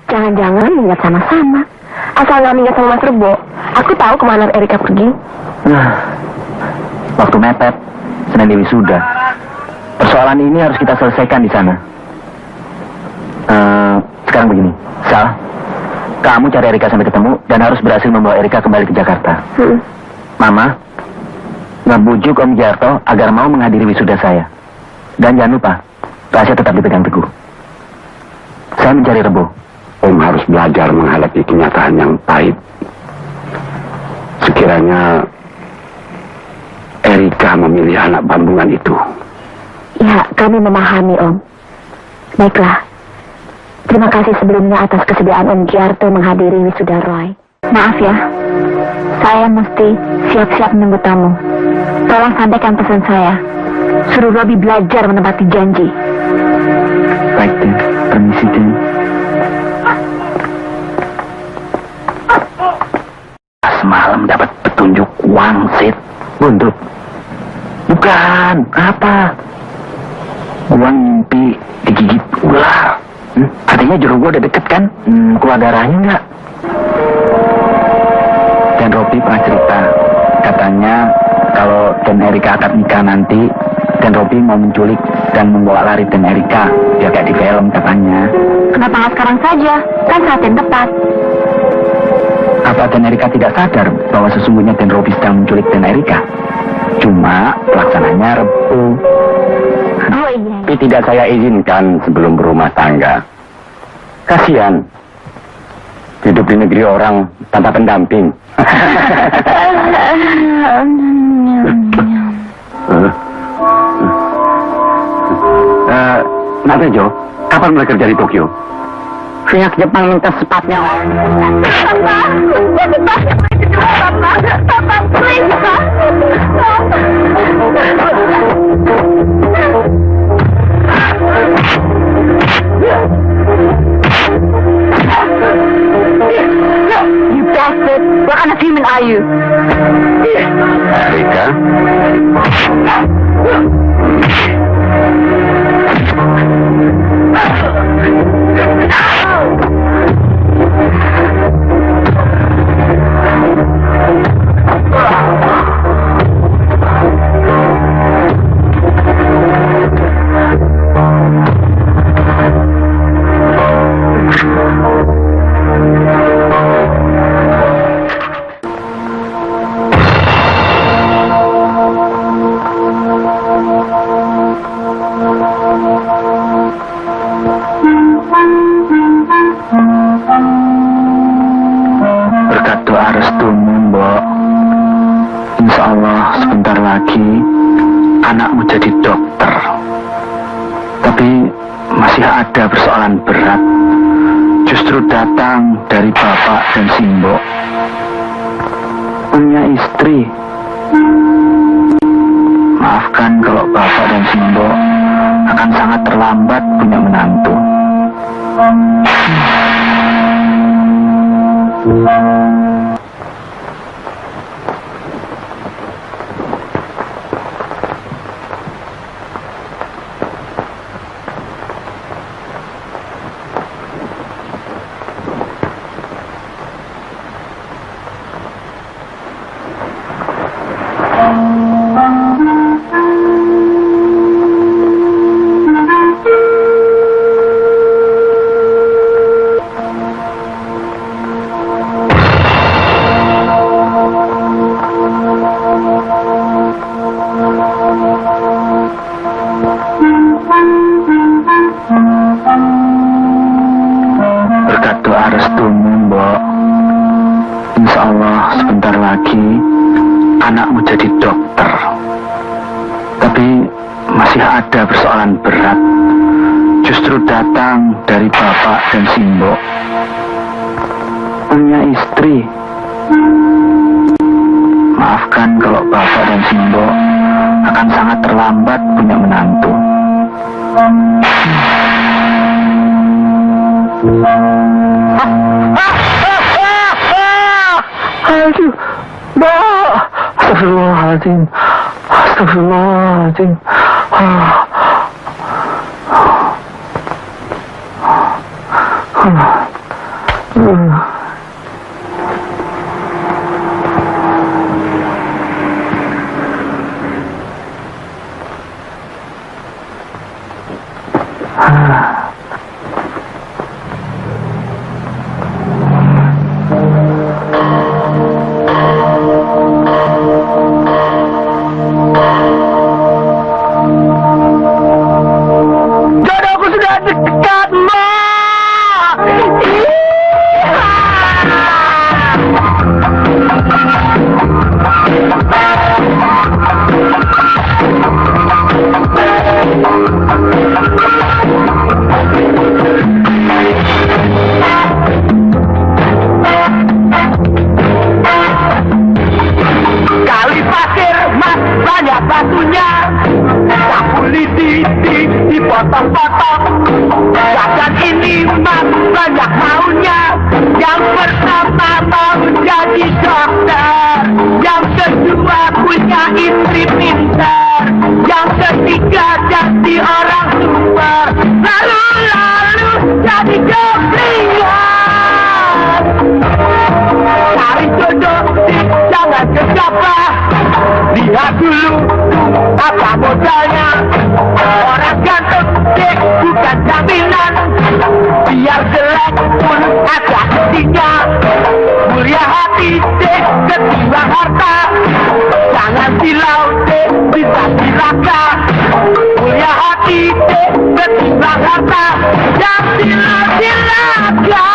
Jangan-jangan minggat sama-sama. Asal nggak minggat sama Mas Rebo, aku tahu kemana Erika pergi. Waktu mepet, Senin Dewi sudah. Persoalan ini harus kita selesaikan di sana. Sekarang begini, Sal, kamu cari Erika sampai ketemu dan harus berhasil membawa Erika kembali ke Jakarta. Mama, ngebujuk Om Jarto agar mau menghadiri wisuda saya. Dan jangan lupa, rahasia tetap dipegang teguh. Saya mencari Rebo. Om harus belajar menghadapi kenyataan yang pahit. Sekiranya Erika memilih anak bambungan itu. Ya, kami memahami, Om. Baiklah. Terima kasih sebelumnya atas kesediaan Om Jarto menghadiri wisuda Roy. Maaf ya, saya mesti siap-siap menunggu tamu. Tolong sampaikan pesan saya. Suruh Robi belajar menepati janji. Baik, Den. Permisi, Den. Semalam dapat petunjuk wangsit. Buntut? Bukan. Apa? Gua mimpi digigit ular. Artinya juru gua udah deket kan? Keluar darahnya enggak? Dan Robi pernah cerita. Katanya kalau Dan Erika akad nikah nanti, Dan Robi mau menculik dan membawa lari Dan Erika. Ya kayak di film katanya. Kenapa nggak sekarang saja? Kan saat yang tepat. Apa Dan Erika tidak sadar bahwa sesungguhnya Dan Robi sedang menculik Dan Erika? Cuma pelaksananya Rebo. Oh iya. Tapi tidak saya izinkan sebelum berumah tangga. Kasihan hidup di negeri orang tanpa pendamping. Nak Tejo, kapan mulai kerja di Tokyo? Pihak Jepang minta secepatnya. Papa, please, You bastard! What kind of human are you? Erika? Anakmu jadi dokter. Tapi masih ada persoalan berat. Justru datang dari bapak dan Simbo. Punya istri. Maafkan kalau bapak dan Simbo akan sangat terlambat punya menantu. Anakmu jadi dokter. Tapi masih ada persoalan berat. Justru datang dari bapak dan Simbo. Punya istri. Maafkan kalau bapak dan Simbo akan sangat terlambat punya menantu. Aduh, Mbak. Astagfirullahaladzim. Astagfirullahaladzim. Jodohku sudah dekat, Ma. Kali pasir, Mas, banyak batunya. Sapu lidi dipotong-potong. Bahkan ini Mas banyak maunya. Yang pertama mau jadi dokter, yang kedua punya istri pintar, yang ketiga jadi orang super, lalu jadi jomblingan. Cari jodoh jangan gegabah, lihat dulu apa modalnya. Orang ganteng bukan jaminan, biar jelek pun ada intinya. Mulia hati ketimbang harta, jangan silau bisa cilaka. Mulia hati ketimbang harta, jangan silau cilaka.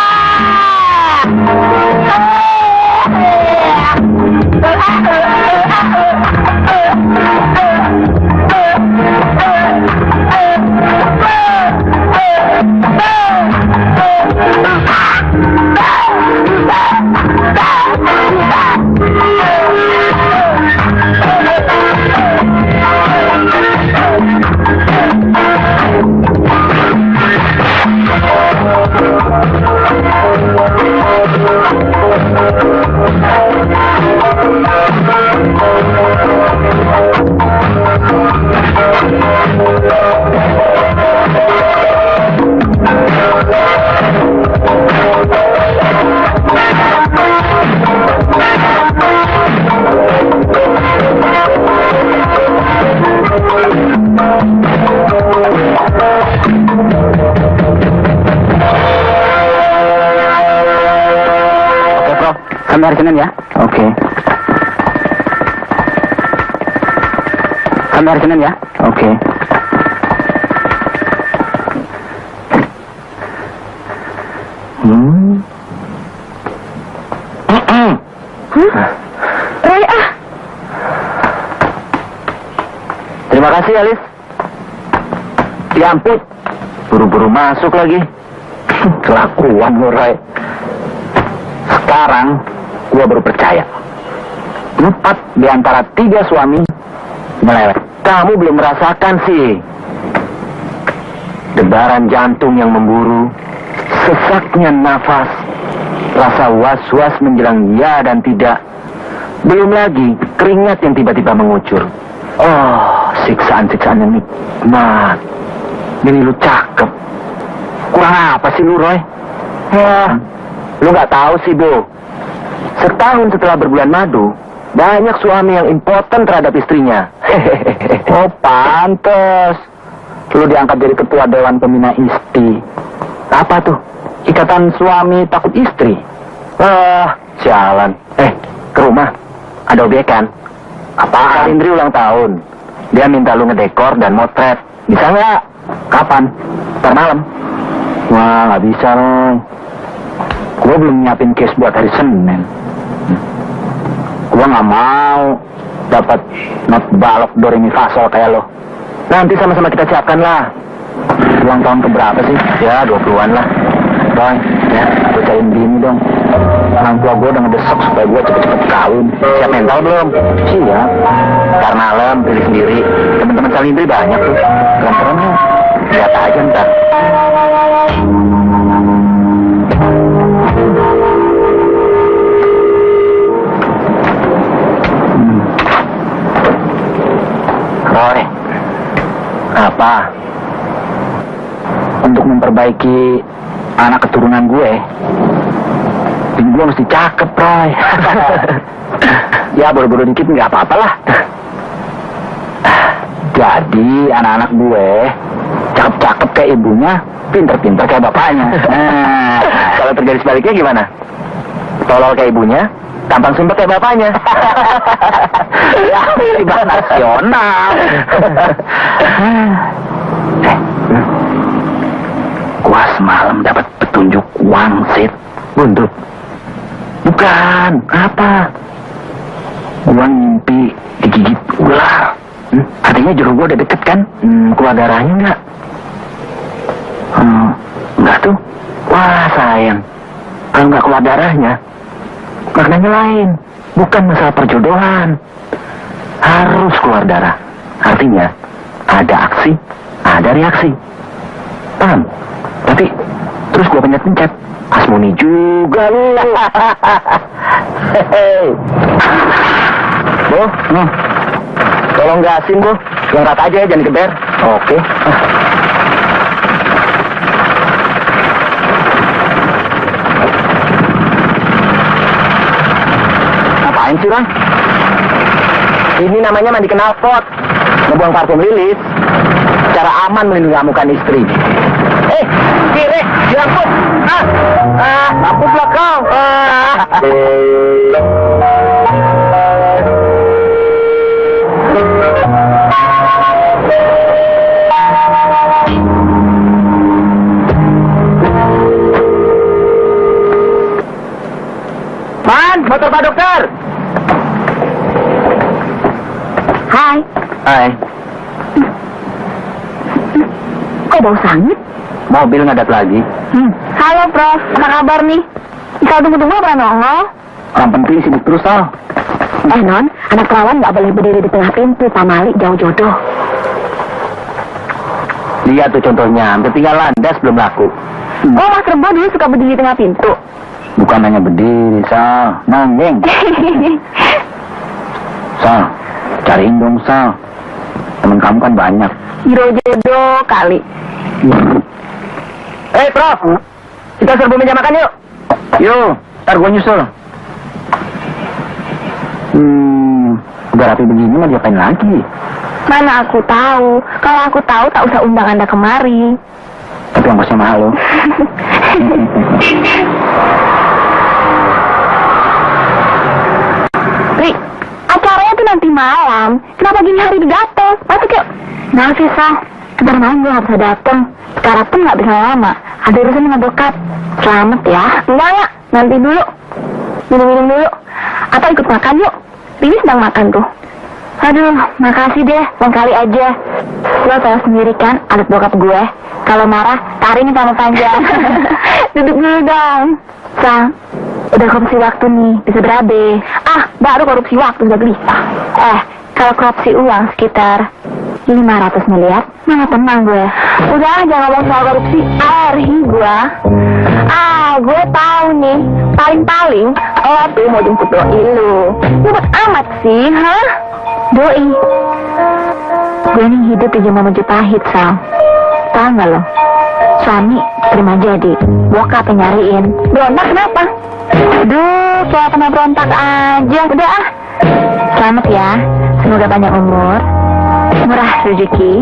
Sampai hari Senin ya? Oke. Sampai hari Senin ya? Oke. Roy, Terima kasih, Alis. Ya ampun, buru-buru masuk lagi. Kelakuan lu, Roy. Sekarang gua baru percaya. 4 di antara 3 suami melewet. Kamu belum merasakan sih debaran jantung yang memburu, sesaknya nafas, rasa was-was menjelang ya dan tidak. Belum lagi keringat yang tiba-tiba mengucur. Oh, siksaan-siksaan yang nikmat. Ini lu cakep. Kurang apa sih lu, Roy? Wah, lu nggak tahu sih, Bu. Setahun setelah berbulan madu, banyak suami yang impoten terhadap istrinya. Oh, pantes. Lu diangkat jadi ketua Dewan Pembina Istri. Apa tuh? Ikatan suami takut istri. Wah, jalan. Ke rumah. Ada obyekan. Apaan? Indri ulang tahun. Dia minta lu ngedekor dan motret. Bisa nggak? Kapan? Ntar malam. Wah, nggak bisa, Roy. Gue belum nyiapin case buat hari Senin. Gue nggak mau dapat not balok do re mi fa sol kayak lo. Nanti sama-sama kita siapkan lah. Ulang tahun keberapa sih? Ya, 20-an lah. Roy, Ya, gue cariin bini dong. Orang tua gue udah ngedesek supaya gue cepet-cepet kawin. siap mental belum? Siap. Ntar malam, pilih sendiri. Teman-teman Salindri banyak tuh. Keren-keren ya. Lihat aja ntar. Roy, apa? Untuk memperbaiki anak keturunan gue, Bini gue mesti cakep, Roy. Ya, buru-buru dikit nggak apa-apa lah. Jadi, anak-anak gue cakep-cakep kayak ibunya, pinter-pinter kayak bapaknya. Nah, kalau terjadi sebaliknya gimana? Tolol kayak ibunya, tampang sumpah kayak bapaknya. Ya, tiba nasional. Gua semalam dapat petunjuk wangsit. Buntut? Bukan, apa? Gua mimpi digigit ular. Artinya juru gua udah deket kan? Keluar darahnya enggak? Enggak tuh. Wah, sayang. Kalau nggak keluar darahnya, maknanya lain. Bukan masalah perjodohan. Harus keluar darah. Artinya, ada aksi, ada reaksi. Paham? Tapi, terus gua pencet-pencet. Asmuni juga lu. Hehehe. Bu, tolong gasin, Bu. Yang rata aja ya, jangan geber. Oke. Ngapain sih, Bang? Ini namanya mandi knalpot. Ngebuang parfum lilis. Cara aman melindungi amukan istri. Kiri, diampun. Lampu belakang. Man, motor Pak Dokter. Hai. Hai. Kok bau sangit? Mobil ngadat lagi. Halo, Prof. Apa kabar nih? Bisa tunggu-tunggu apa nongol? Orang penting sibuk terus, Al. Non, anak perawan nggak boleh berdiri di tengah pintu, pamali jauh jodoh. Lihat tuh contohnya, hampir tinggal landas belum laku. Oh, Mas Rebo dulu suka berdiri di tengah pintu. Bukan hanya berdiri, Sal. Nanggung. Sal, cariin dong, Sal. Temen kamu kan banyak. Hero jodoh kali. Prof, kita serbu meja makan yuk. Yuk, ntar gue nyusul. Udah rapi begini mah diapain lagi? Mana aku tahu. Kalau aku tahu, tak usah undang Anda kemari. Tapi ongkosnya mahal loh. Ri, acaranya tuh nanti malam. Kenapa gini hari datang? Masuk yuk. Maaf ya, Sal. Ntar malam gue gak bisa datang. Sekarang pun gak bisa lama. Ada urusan sama bokap. Selamat ya. Enggak. Nanti dulu. Minum-minum dulu. Atau ikut makan yuk. Lilis sedang makan tuh. Aduh, makasih deh. Lain kali aja. Lo tahu sendiri kan, adat bokap gue. Kalau marah, taring sama panjang. Duduk dulu dong. Sang, udah korupsi waktu nih. Bisa berabe. Baru korupsi waktu udah gelisah. Kalau korupsi uang sekitar 500 miliar, mana tenang gue. Udah, jangan ngomong soal korupsi. Arhi gue. Gue tahu nih. Paling-paling, lo tuh mau jemput doi lu. Ribet amat sih, hah? Doi. Gue nih hidup di zaman Majapahit, Sal. Tahu nggak lo? Suami terima jadi. Bokap yang nyariin. Berontak kenapa? Duh, kayak pernah berontak aja. Udah Selamat ya. Semoga panjang umur, murah rezeki,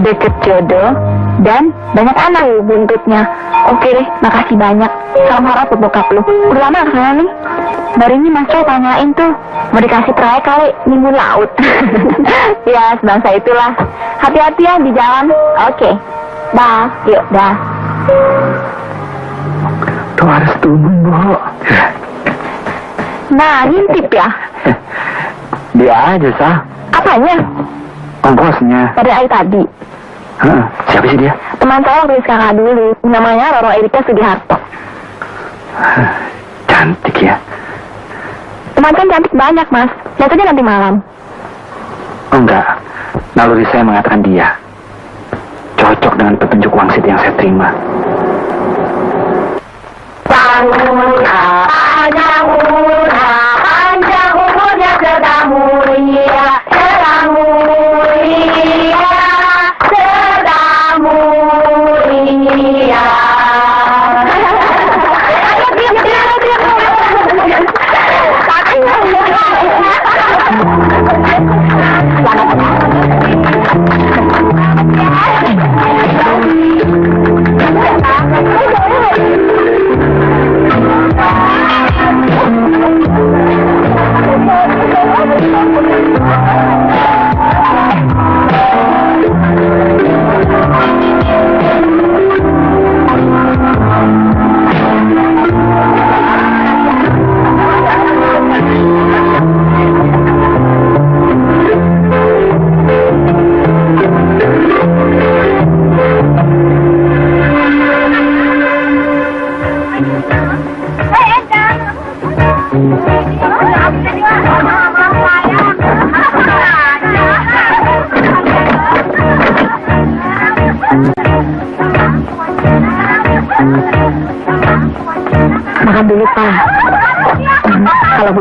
deket jodoh, dan banyak anak buntutnya. Oke deh, makasih banyak. Salam harap buat bokap lu. Udah lama kesana nih. Baru ini Mas Roy tanyain tuh, mau dikasih proyek kali nimbun laut. Ya, sebangsa itulah. Hati-hati ya di jalan. Oke. Dah, yuk, dah. Tuh harus turun, Bu. Nah, ngintip ya. Dia aja, Sal. Apanya? Ongkosnya. Pada hari tadi. Siapa sih dia? Teman saya waktu kakak dulu. Namanya Roro Erika Sugiharto. Cantik ya. Teman kan cantik banyak, Mas. Lihat aja nanti malam. Oh, enggak. Naluri saya mengatakan dia cocok dengan petunjuk wangsit yang saya terima. Panjang umurnya sedang mulia, sedang mulia, sedang mulia. Ayo, diam.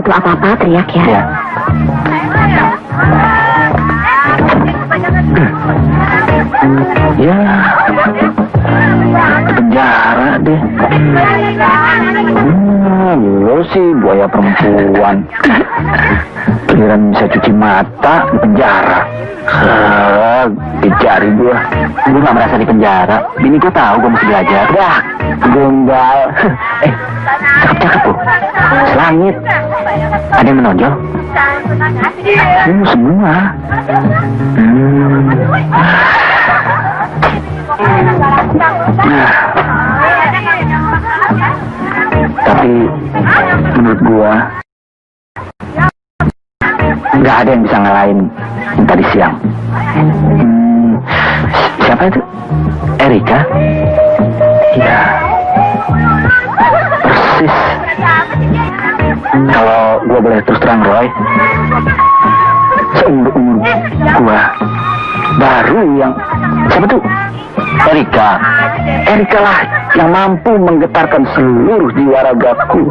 butuh apa-apa, teriak ya. Ya. Ya, ke penjara deh. Lo sih buaya perempuan. Giliran bisa cuci mata di penjara. Dicari gua. Gua gak merasa di penjara. Bini gua tahu gua mesti belajar. Dah, gombal. Cakep-cakep tuh. Selangit. Ada yang menonjol? Semua. Tapi menurut gua nggak ada yang bisa ngalahin yang tadi siang. Siapa itu? Erika? Ya, persis. Kalau gua boleh terus terang, Roy, seumur-umur gua baru yang siapa tuh? Erika. Erika lah yang mampu menggetarkan seluruh jiwa ragaku.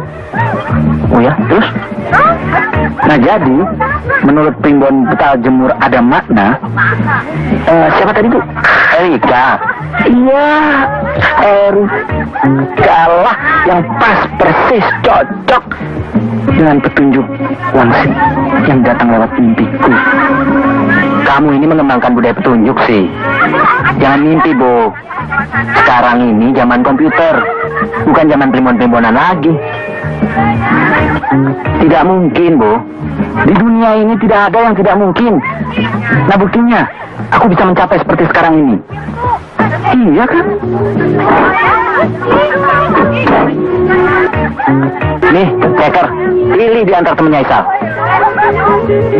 Oh ya, terus? Nah jadi, menurut Primbon Betal Jemur ada makna. Siapa tadi tuh? Erika. Iya, Erika lah yang pas persis cocok dengan petunjuk wangsit yang datang lewat mimpiku. Kamu ini mengembangkan budaya petunjuk sih. Jangan mimpi, Bo. Sekarang ini zaman komputer, bukan zaman primbon-primbonan lagi. Tidak mungkin, Bo. Di dunia ini tidak ada yang tidak mungkin. Nah buktinya, aku bisa mencapai seperti sekarang ini. Iya kan? Nih, Ceker, pilih di antar temennya Isal.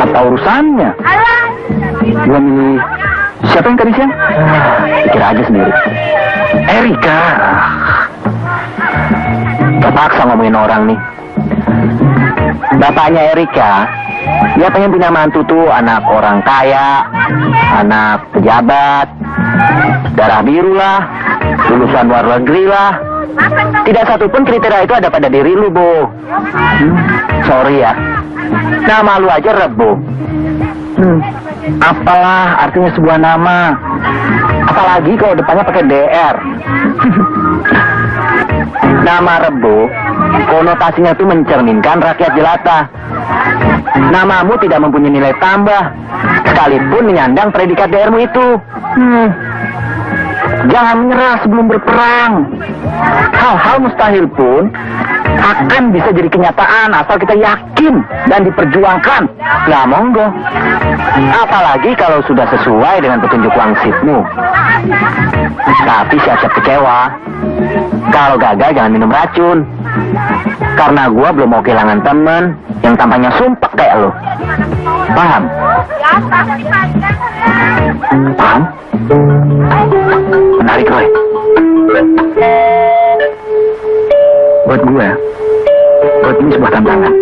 Apa urusannya? Gua milih siapa yang tadi siang? Pikir aja sendiri. Erika. Terpaksa ngomongin orang nih. Bapaknya Erika, dia pengen punya mantu tuh anak orang kaya, anak pejabat, darah biru lah, lulusan luar negeri lah. Tidak satupun kriteria itu ada pada diri lu, Bo. Sorry ya. Nama lu aja Rebo. Apalah artinya sebuah nama. Apalagi kalau depannya pakai DR. Nama Rebo, konotasinya itu mencerminkan rakyat jelata. Namamu tidak mempunyai nilai tambah, sekalipun menyandang predikat DR-mu itu. Jangan menyerah sebelum berperang. Hal-hal mustahil pun akan bisa jadi kenyataan asal kita yakin dan diperjuangkan. Lah monggo. Apalagi kalau sudah sesuai dengan petunjuk wangsitmu. Tapi siap-siap kecewa. Kalau gagal jangan minum racun. Karena gua belum mau kehilangan temen yang tampaknya sumpah kayak lo. Paham? Paham? Menarik, Roy. Buat gue ini sebuah tantangan.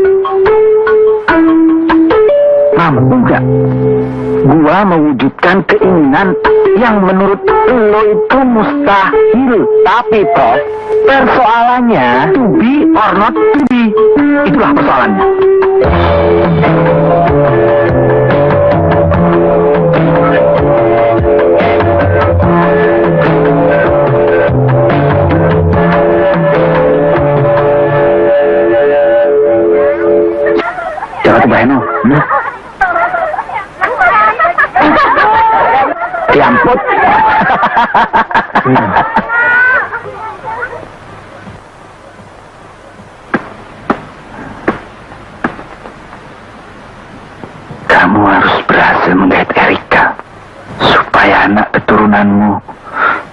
Mampu gak gua mewujudkan keinginan yang menurut lo itu mustahil? Tapi Prof, persoalannya to be or not to be. Itulah persoalannya. Jangan kebayang, nah. Diamput. Kamu harus berhasil menggait Erika supaya anak keturunanmu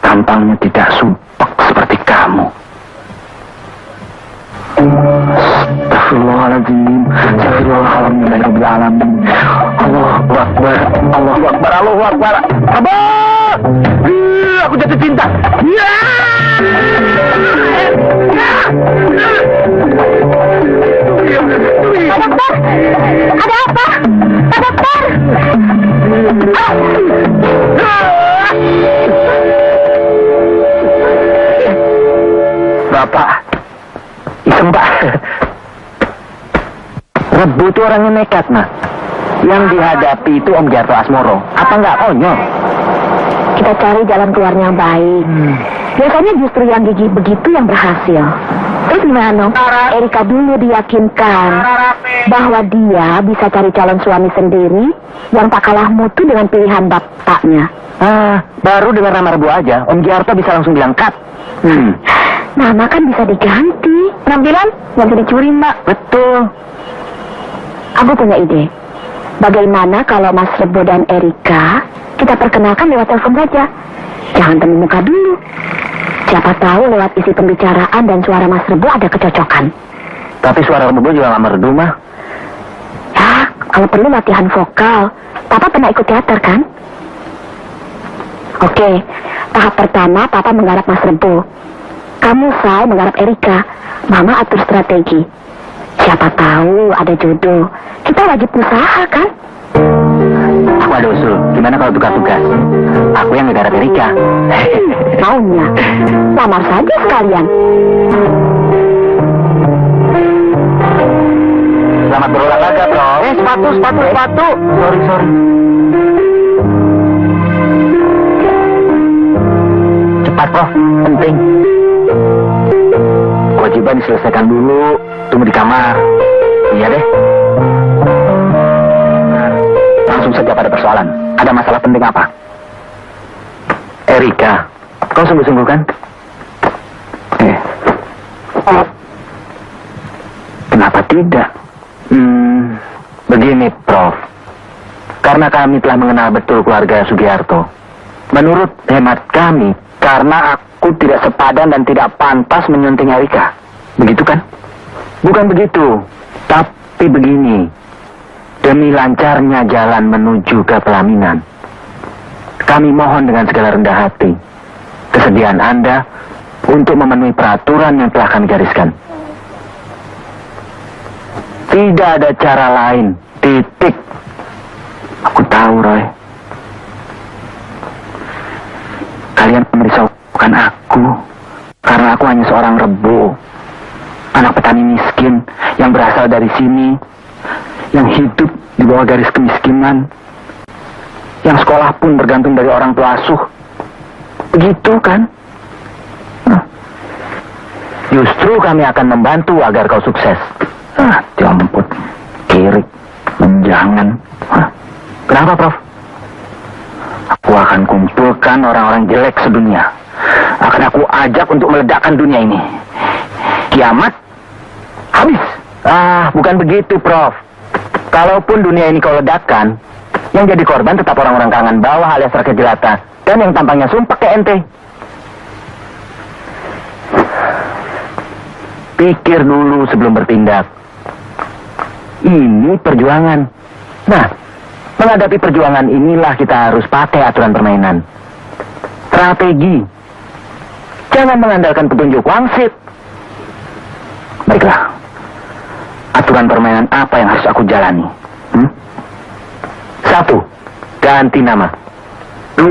tampangnya tidak sumpek seperti kamu. Astagfirullahaladzim. Astagfirullahaladzim. Allahu Akbar. Allahu Akbar. Allahu Akbar. Abah! Aku jatuh cinta. Ya! Pak Dokter, ada apa? Pak Dokter. Bapak, iseng Pak. itu orangnya nekat, Mas. Yang dihadapi itu Om Jarto Asmoro. Apa nggak konyol? Kita cari jalan keluarnya yang baik. Biasanya justru yang gigih begitu yang berhasil. Terus gimana? Erika dulu diyakinkan bahwa dia bisa cari calon suami sendiri yang tak kalah mutu dengan pilihan bapaknya. Baru dengar nama Rebu aja, Om Jarto bisa langsung bilang cut. Nama kan bisa diganti. Penampilan nggak bisa dicuri, Mbak. Betul. Aku punya ide. Bagaimana kalau Mas Rebo dan Erika kita perkenalkan lewat telepon saja? Jangan temu muka dulu. Siapa tahu lewat isi pembicaraan dan suara Mas Rebo ada kecocokan. Tapi suara Rebu juga nggak merdu, mah. Ya, kalau perlu latihan vokal. Papa pernah ikut teater, kan? Oke, tahap pertama Papa menggarap Mas Rebo. Kamu, Sal, menggarap Erika. Mama atur strategi. Siapa tahu ada jodoh. Kita wajib usaha, kan? Aku ada usul. Gimana kalau tukar tugas? Aku yang ngegarap Erika. Maunya. Lamar saja sekalian. Selamat berolahraga, bro. Sepatu. Sorry. Cepat, Prof. Penting. Kewajiban diselesaikan dulu. Tunggu di kamar. Iya deh. Langsung saja pada persoalan. Ada masalah penting apa? Erika, kau sungguh-sungguh kan? Kenapa tidak? Begini, Prof. Karena kami telah mengenal betul keluarga Sugiharto. Menurut hemat kami, karena aku tidak sepadan dan tidak pantas menyunting Erika. Begitu kan? Bukan begitu. Tapi begini. Demi lancarnya jalan menuju ke pelaminan, kami mohon dengan segala rendah hati kesediaan Anda untuk memenuhi peraturan yang telah kami gariskan. Tidak ada cara lain. Titik. Aku tahu, Roy. Kalian merisaukan aku karena aku hanya seorang Rebo, anak petani miskin yang berasal dari sini, yang hidup di bawah garis kemiskinan, yang sekolah pun bergantung dari orang tua asuh. Begitu kan? Justru kami akan membantu agar kau sukses. Jamput, kirik, menjangan. Kenapa, Prof? Aku akan kumpulkan orang-orang jelek sedunia. Akan aku ajak untuk meledakkan dunia ini. Kiamat habis. Bukan begitu, Prof. Kalaupun dunia ini kau ledakkan, yang jadi korban tetap orang-orang kalangan bawah alias rakyat jelata dan yang tampangnya sumpah ke ente. Pikir dulu sebelum bertindak. Ini perjuangan. Nah, menghadapi perjuangan inilah kita harus pakai aturan permainan. Strategi. Jangan mengandalkan petunjuk wangsit. Baiklah. Aturan permainan apa yang harus aku jalani? 1. Ganti nama. 2.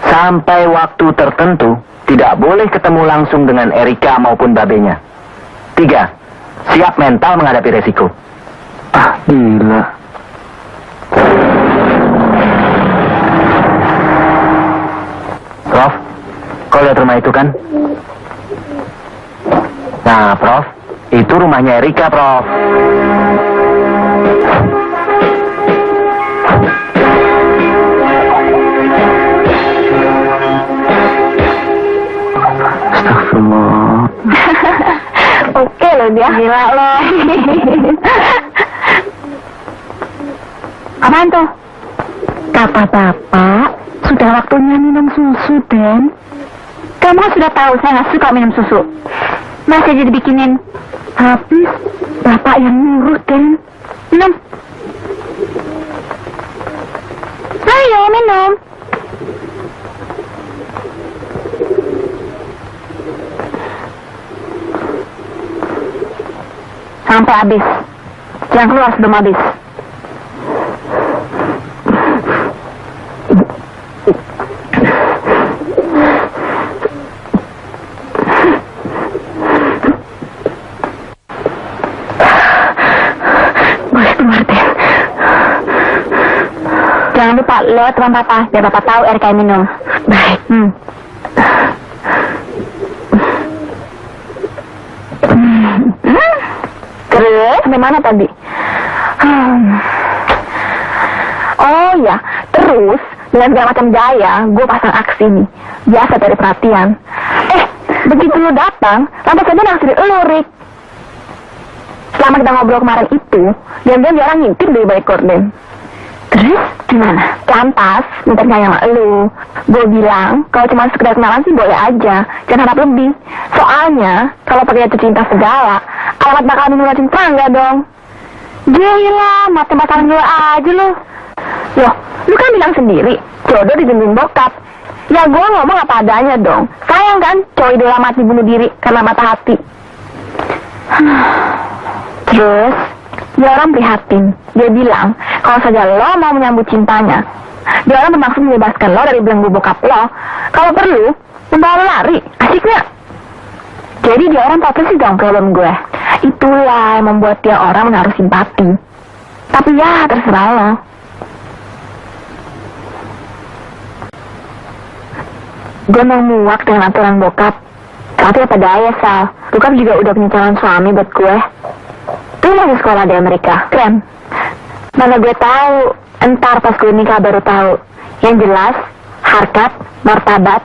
Sampai waktu tertentu tidak boleh ketemu langsung dengan Erika maupun babenya. 3. Siap mental menghadapi resiko. Gila. Prof, kau lihat rumah itu kan? Nah, Prof, itu rumahnya Erika, Prof. Astagfirullah. Oke loh dia. Gila loh. Apaan tuh? Kata bapak, sudah waktunya minum susu, Den. Kamu kan sudah tahu saya nggak suka minum susu. Masih aja dibikinin. Habis, bapak yang nyuruh, Den. Minum. Ayo, minum. Sampai habis. Jangan keluar sebelum habis. Jangan lupa lo teman papa, biar papa tahu Erika yang minum. Baik. Terus, sampai mana tadi? Oh ya, terus dengan segala macam gaya, gue pasang aksi nih. Biasa dari perhatian. Begitu lo datang, lantas saja naksir lo, Rick. Selama kita ngobrol kemarin itu, diam-diam dia orang ngintip dari balik korden. Terus gimana? Lantas, minta nanya sama lu. Gue bilang, kalau cuma sekedar kenalan sih boleh aja, jangan harap lebih. Soalnya, kalau pakai jatuh cinta segala, alamat bakal minum cinta enggak dong? Gila, mata-mataan gue aja lu. Loh, lu kan bilang sendiri, jodoh dibimbing bokap. Ya gue ngomong apa adanya dong. Sayang kan, cowok idola mati bunuh diri karena mata hati. Terus, dia orang prihatin. Dia bilang, kalau saja lo mau menyambut cintanya, dia orang bermaksud membebaskan lo dari belenggu bokap lo. Kalau perlu, membawa lo lari. Asik gak? Jadi dia orang tahu sih dong problem gue. Itulah yang membuat dia orang menaruh simpati. Tapi ya, terserah lo. Gue mau muak dengan aturan bokap. Tapi apa daya, Sal. Bokap juga udah punya calon suami buat gue. Tuh masih sekolah di Amerika. Keren. Mana gue tahu. Entar pas gue nikah baru tahu. Yang jelas, harkat, martabat,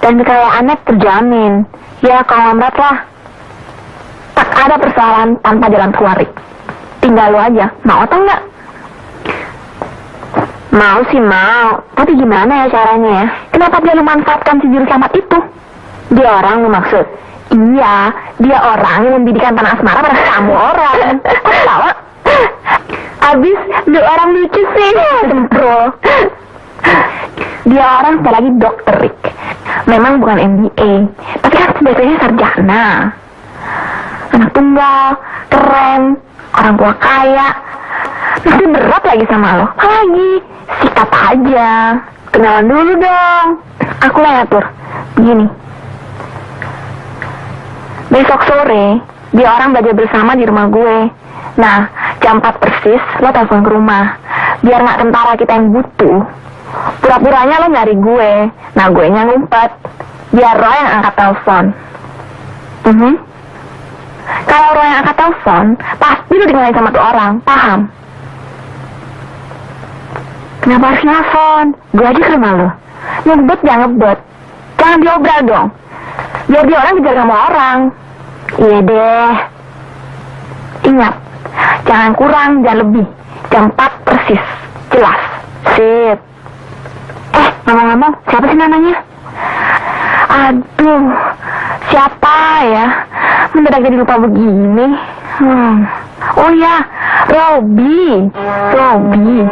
dan kekayaannya terjamin. Ya, konglomerat lah. Tak ada persoalan tanpa jalan keluar. Tinggal lu aja. Mau atau enggak? Mau sih mau. Tapi gimana ya caranya ya? Kenapa dia lu manfaatkan si juru selamat itu? Dia orang lu maksud? Iya, dia orang yang membidikan tanah asmara pada kamu orang. Kok ketawa? Abis, dia orang lucu sih. Bro. Dia orang sekali lagi dokter, Rick. Memang bukan MBA, tapi kan biasanya sarjana. Anak tunggal, keren, orang tua kaya. Nanti berat lagi sama lo. Apalagi, sikat aja. Kenalan dulu dong. Aku lah ngatur. Begini. Besok sore, dia orang belajar bersama di rumah gue. Nah, jam 4 persis, lo telepon ke rumah. Biar nggak kentara kita yang butuh. Pura-puranya lo nyari gue. Nah, gue nya ngumpet. Biar lo yang angkat telepon. Kalau lo yang angkat telepon, pasti lo dikenalin sama tuh orang. Paham? Kenapa harus nelfon? Gue aja ke rumah lo. Ngebet jangan ngebet. Jangan diobral dong. Biar dia orang kejar sama orang. Iya deh. Ingat, jangan kurang, jangan lebih. Jam 4 persis. Jelas. Sip. Ngomong-ngomong, siapa sih namanya? Aduh, siapa ya? Mendadak jadi lupa begini. Oh ya, Robby. Robby.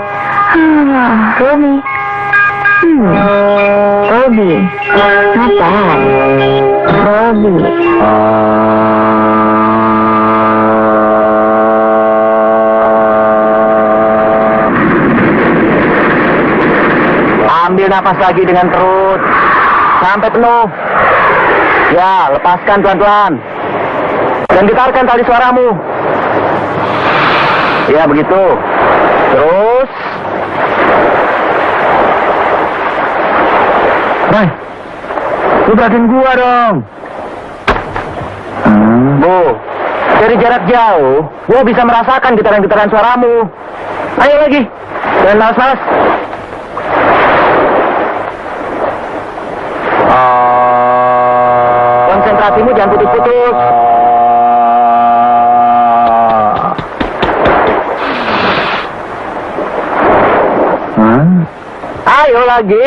Apa? Robby. Ambil nafas lagi dengan perut sampai penuh. Ya, lepaskan pelan-pelan. Dan getarkan tali suaramu. Ya, begitu. Terus. Ray, lu perhatiin gua dong. Bu, dari jarak jauh, gua bisa merasakan getaran-getaran suaramu. Ayo lagi, jangan malas-malas. Konsentrasimu jangan putus-putus. Ayo lagi.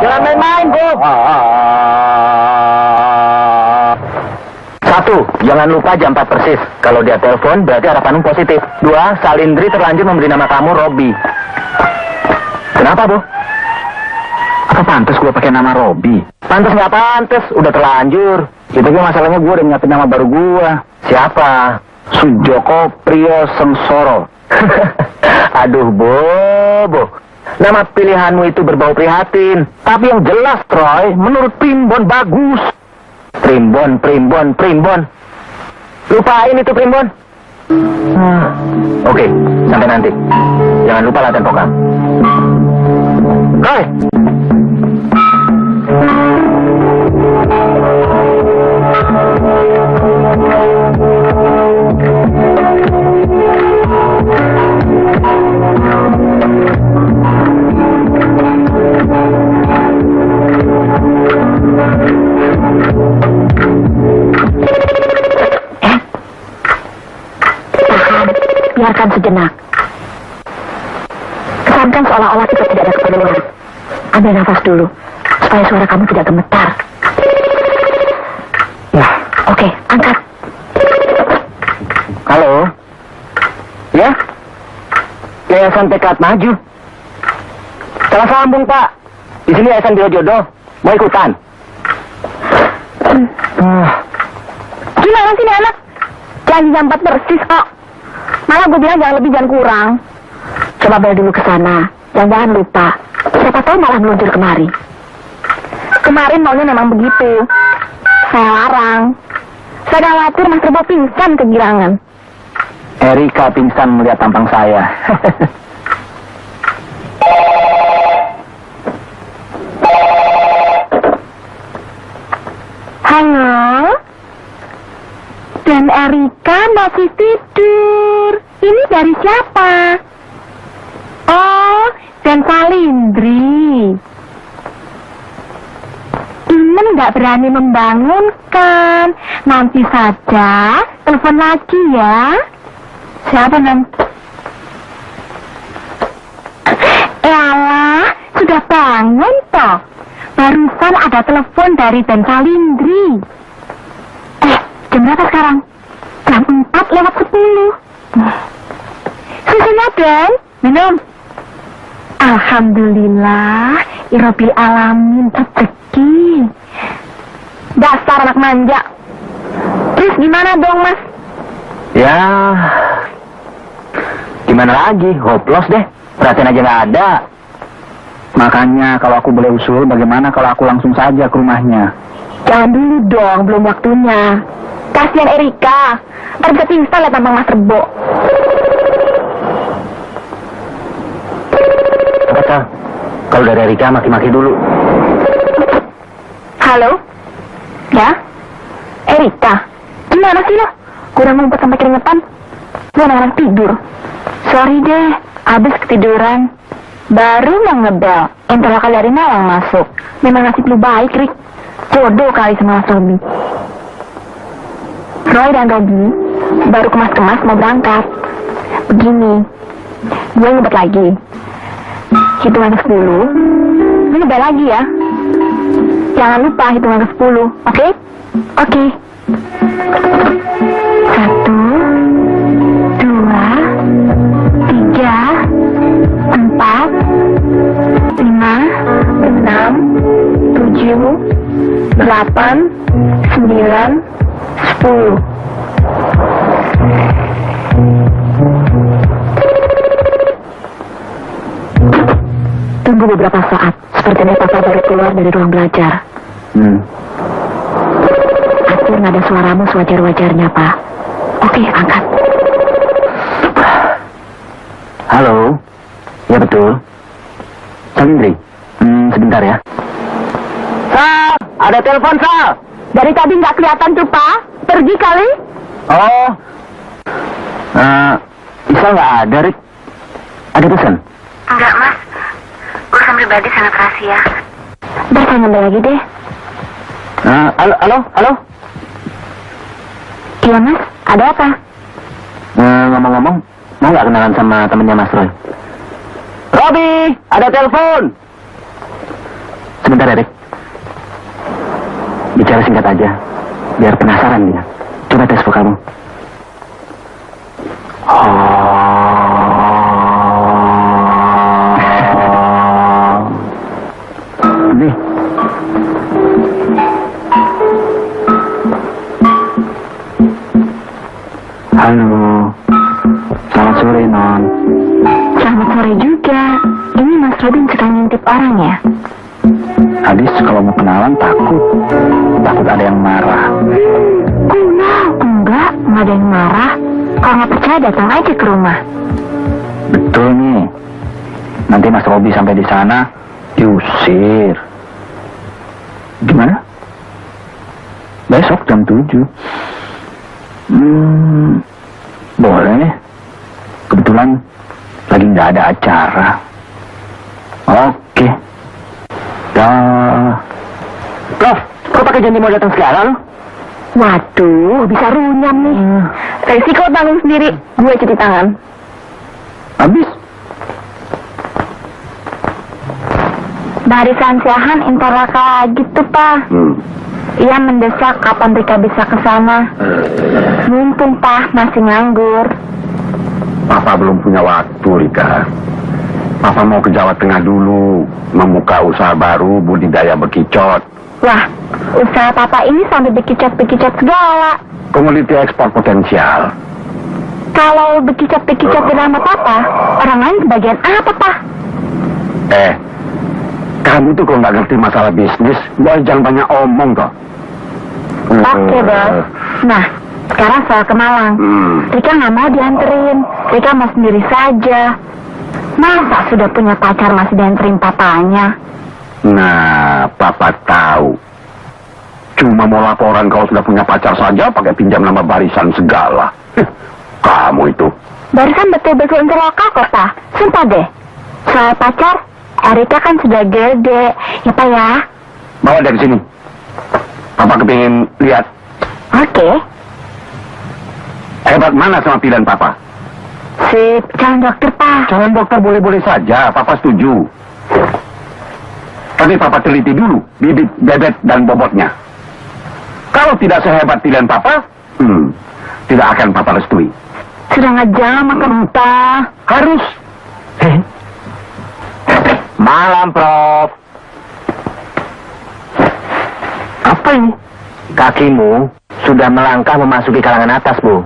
Jangan main-main, Bu. 1, jangan lupa jam 4 persis. Kalau dia telepon, berarti harapanmu positif. 2, Salindri terlanjur memberi nama kamu Robby. Kenapa, Bu? Apa pantas gue pakai nama Robby? Pantas nggak pantas, udah terlanjur. Itu gue masalahnya gue udah nyiapin nama baru gue. Siapa? Sujoko Priyo Sengsoro. Aduh, Bobo. Nama pilihanmu itu berbau prihatin. Tapi yang jelas, Troy, menurut Primbon bagus. Primbon. Lupain itu primbon. Oke, sampai nanti. Jangan lupa latihan vokal. Roy! Biarkan sejenak. Kesankan seolah-olah kita tidak ada keperluan. Ambil nafas dulu, supaya suara kamu tidak gemetar. Ya, Oke, angkat. halo? Ya? Yayasan Tekad Maju. Salah sambung, Pak. Di sini Yayasan Bina Jodoh. Mau ikutan? Gimana sih nih anak? Janji jam 4 persis kok. Malah gue bilang jangan lebih jangan kurang. Coba balik dulu ke sana. Jangan lupa. Siapa tahu malah meluncur kemari. Kemarin maunya memang begitu. Saya larang. Saya khawatir Mas Rebo pingsan kegirangan. Erika pingsan melihat tampang saya. Halo? Dan Erika masih tidur. Ini dari siapa? Oh, dan Salindri. Imen nggak berani membangunkan. Nanti saja telepon lagi ya. Siapa nam? Elah, sudah bangun toh. Barusan ada telepon dari Dan Salindri. Jam berapa sekarang? Jam 4:10. Susunya Dan, minum. Alhamdulillah, Irobil Alamin rezeki. Dasar anak manja. Terus gimana dong, Mas? Ya, gimana lagi? Hopeless deh. Perhatian aja nggak ada. Makanya kalau aku boleh usul, bagaimana kalau aku langsung saja ke rumahnya? Jangan dulu dong, belum waktunya. Kasihan Erika. Ntar bisa pingsan lihat tampang Mas Rebo. Kata, kalau dari Erika maki-maki dulu. Halo? Ya? Erika? Gimana sih lo? Kurang ngumpet sampai keringetan. Lu anak-anak tidur. Sorry deh, abis ketiduran. Baru mau ngebel. Entar kali hari malang masuk. Memang nasib lu baik, Rik. Jodoh kali sama Mas Robi. Roy dan Robi baru kemas-kemas mau berangkat. Begini, gue ngebet lagi. Hitungan ke 10, lu ngebel lagi ya. Jangan lupa hitungan ke 10, oke? Oke. 1, 2, 3, 4, 5, 6, 7, 8, 9, 10. Tunggu beberapa saat. Sepertinya Papa baru keluar dari ruang belajar. Atur nada suaramu sewajar-wajarnya, Pak. Oke, angkat. Halo? Ya betul. Salindri? Sebentar ya. Sal! Ada telepon, Sal! Dari tadi nggak kelihatan tuh, Pak. Pergi kali? Oh. Bisa nggak ada, Rik? Ada pesan? Enggak, Mas. Urusan pribadi sangat rahasia. Ntar saya ngambil lagi deh. Halo? Iya, Mas. Ada apa? Ngomong-ngomong, mau nggak kenalan sama temennya Mas Roy? Robi, ada telepon. Sebentar ya, Rik. Bicara singkat aja, biar penasaran dia. Coba tes vokalmu. Nih. Halo. Selamat sore, Non. Selamat sore juga. Ini Mas Robin sedang ngintip orang ya? Habis kalau mau kenalan takut takut ada yang marah. Enggak ada yang marah. Kalau nggak percaya datang aja ke rumah. Betul nih. Nanti Mas Robi sampai di sana diusir. Gimana? Besok jam 7. Boleh. Kebetulan lagi nggak ada acara. Oke. Prof, kok pakai janji mau datang sekarang? Waduh, bisa runyam nih. Resiko tanggung sendiri. Gue cuci tangan. Habis? Barisan Siahan interlaka gitu, Pak. Ia mendesak kapan Rika bisa ke sana. Mumpung Pak masih nganggur. Papa belum punya waktu, Rika. Papa mau ke Jawa Tengah dulu, membuka usaha baru budidaya bekicot. Wah, usaha Papa ini sampai bekicot-bekicot segala. Komoditi ekspor potensial. Kalau bekicot-bekicot di nama Papa, orang lain sebagian apa, Pak? Kamu tuh kalau nggak ngerti masalah bisnis, jangan banyak omong toh. Oke, Bos. Nah, sekarang soal ke Malang. Rika nggak mau dianterin. Rika mau sendiri saja. Masa sudah punya pacar masih dianterin papanya? Nah, Papa tahu. Cuma mau laporan kalau sudah punya pacar saja pakai pinjam nama barisan segala. Kamu itu. Barisan betul-betul interlaka kok, Pak. Sumpah deh. Soal pacar, Rika kan sudah gede. Ya, Pak ya? Bawa dari sini. Papa kepingin lihat. Oke. Hebat mana sama pilihan Papa? Sip, calon dokter, Pak. Calon dokter boleh-boleh saja, Papa setuju. Tapi Papa teliti dulu bibit, bebet, dan bobotnya. Kalau tidak sehebat pilihan Papa, tidak akan Papa restui. Sudah ngejam makan Pak. Harus. Malam, Prof. Apa ini? Kakimu sudah melangkah memasuki kalangan atas, Bu.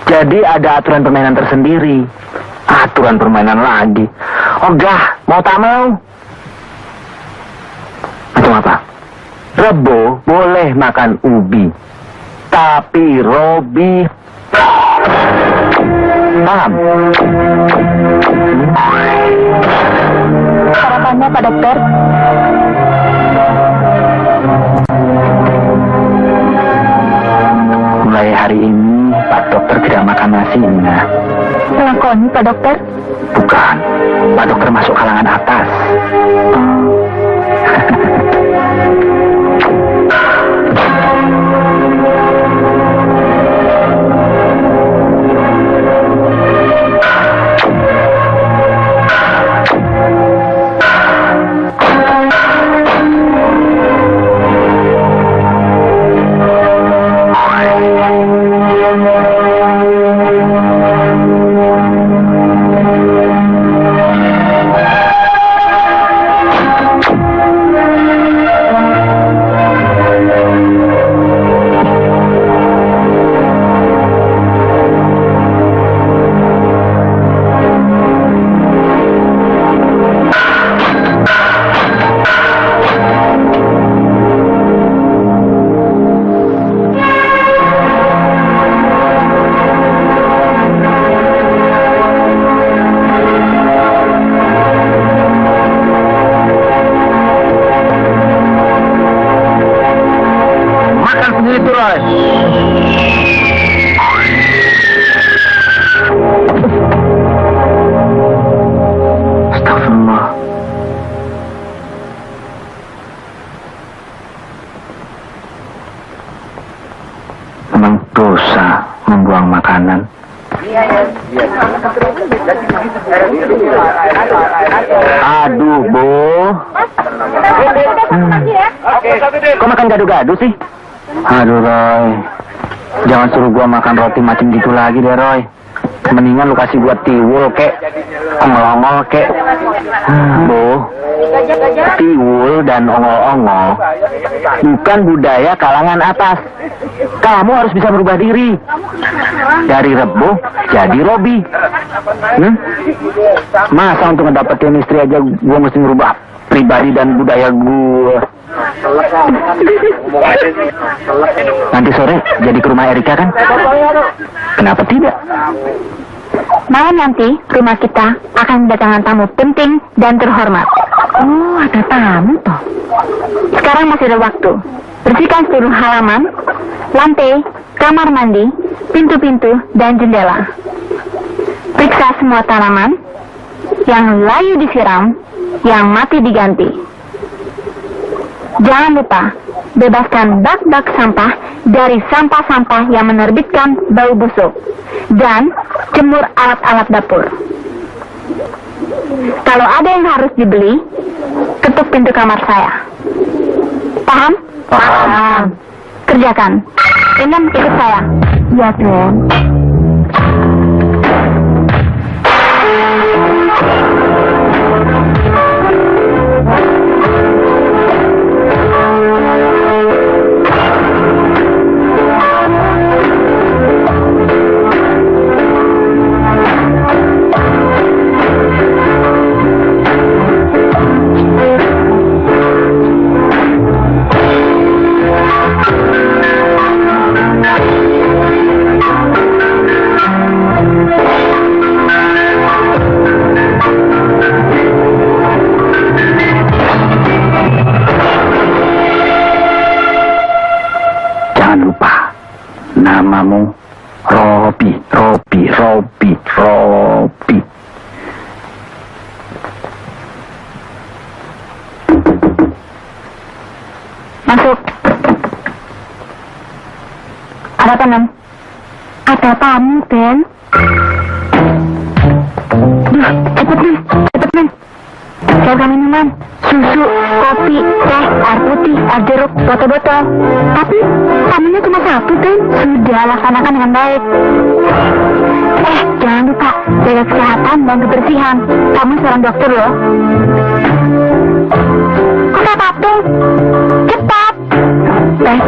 Jadi ada aturan permainan tersendiri. Aturan permainan lagi. Ogah, mau tak mau? Macam apa? Rebo boleh makan ubi. Tapi Robi... Paham? Harapannya, Pak Dokter? Mulai hari ini, Pak Dokter tidak makan nasi, Nina. Melakoni, Pak Dokter? Bukan. Pak Dokter masuk kalangan atas. Astagfirullah. Memang dosa membuang makanan. Aduh, Bu. Kok makan gado-gado sih? Aduh, Roy. Jangan suruh gua makan roti macam gitu lagi deh, Roy. Mendingan lu kasih gua tiwul, kek. Ongol-ongol, kek. Bu, tiwul dan ongol-ongol bukan budaya kalangan atas. Kamu harus bisa berubah diri. Dari Rebo jadi Robi. Masa untuk ngedapetin istri aja gua mesti merubah pribadi dan budaya gua. Nanti sore jadi ke rumah Erika kan? Kenapa tidak? Malam nanti, rumah kita akan mendatangkan tamu penting dan terhormat. Oh, ada tamu toh. Sekarang masih ada waktu. Bersihkan seluruh halaman, lantai, kamar mandi, pintu-pintu, dan jendela. Periksa semua tanaman, yang layu disiram, yang mati diganti. Jangan lupa, bebaskan bak-bak sampah dari sampah-sampah yang menerbitkan bau busuk. Dan jemur alat-alat dapur. Kalau ada yang harus dibeli, ketuk pintu kamar saya. Paham? Paham. Kerjakan. Inem, ikut saya. Ya, Tuan. Namamu Robi. Masuk. Ada apa, Nem? Ada tamu, Ben. Cepet, Nem. Siapkan minuman, susu, kopi, teh, air putih, air jeruk, botol-botol. Tapi tamunya cuma satu, Ben. Sudah, laksanakan dengan baik. Jangan lupa jaga kesehatan dan kebersihan. Kamu seorang dokter loh. Kok patung? Cepat. Teh.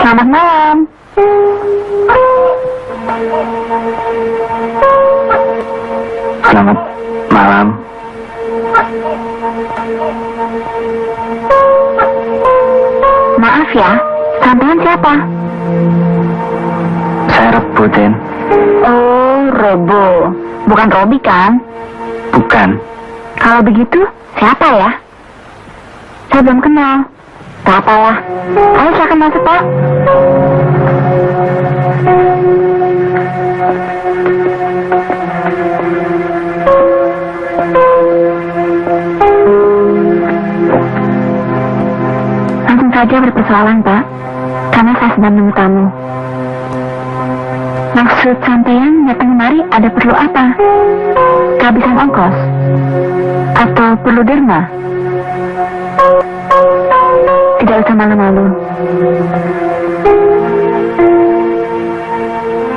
Selamat malam. Selamat malam. Maaf ya, sampean siapa? Saya Rebo, Den. Oh, Rebo. Bukan Robi kan? Bukan. Kalau begitu, siapa ya? Saya belum kenal. Tak apalah. Ayo silakan masuk, Pak. Langsung saja berpersoalan, Pak. Karena saya sedang menunggu tamu. Maksud sampean datang kemari ada perlu apa? Kehabisan ongkos? Atau perlu derma? Tidak usah malu-malu.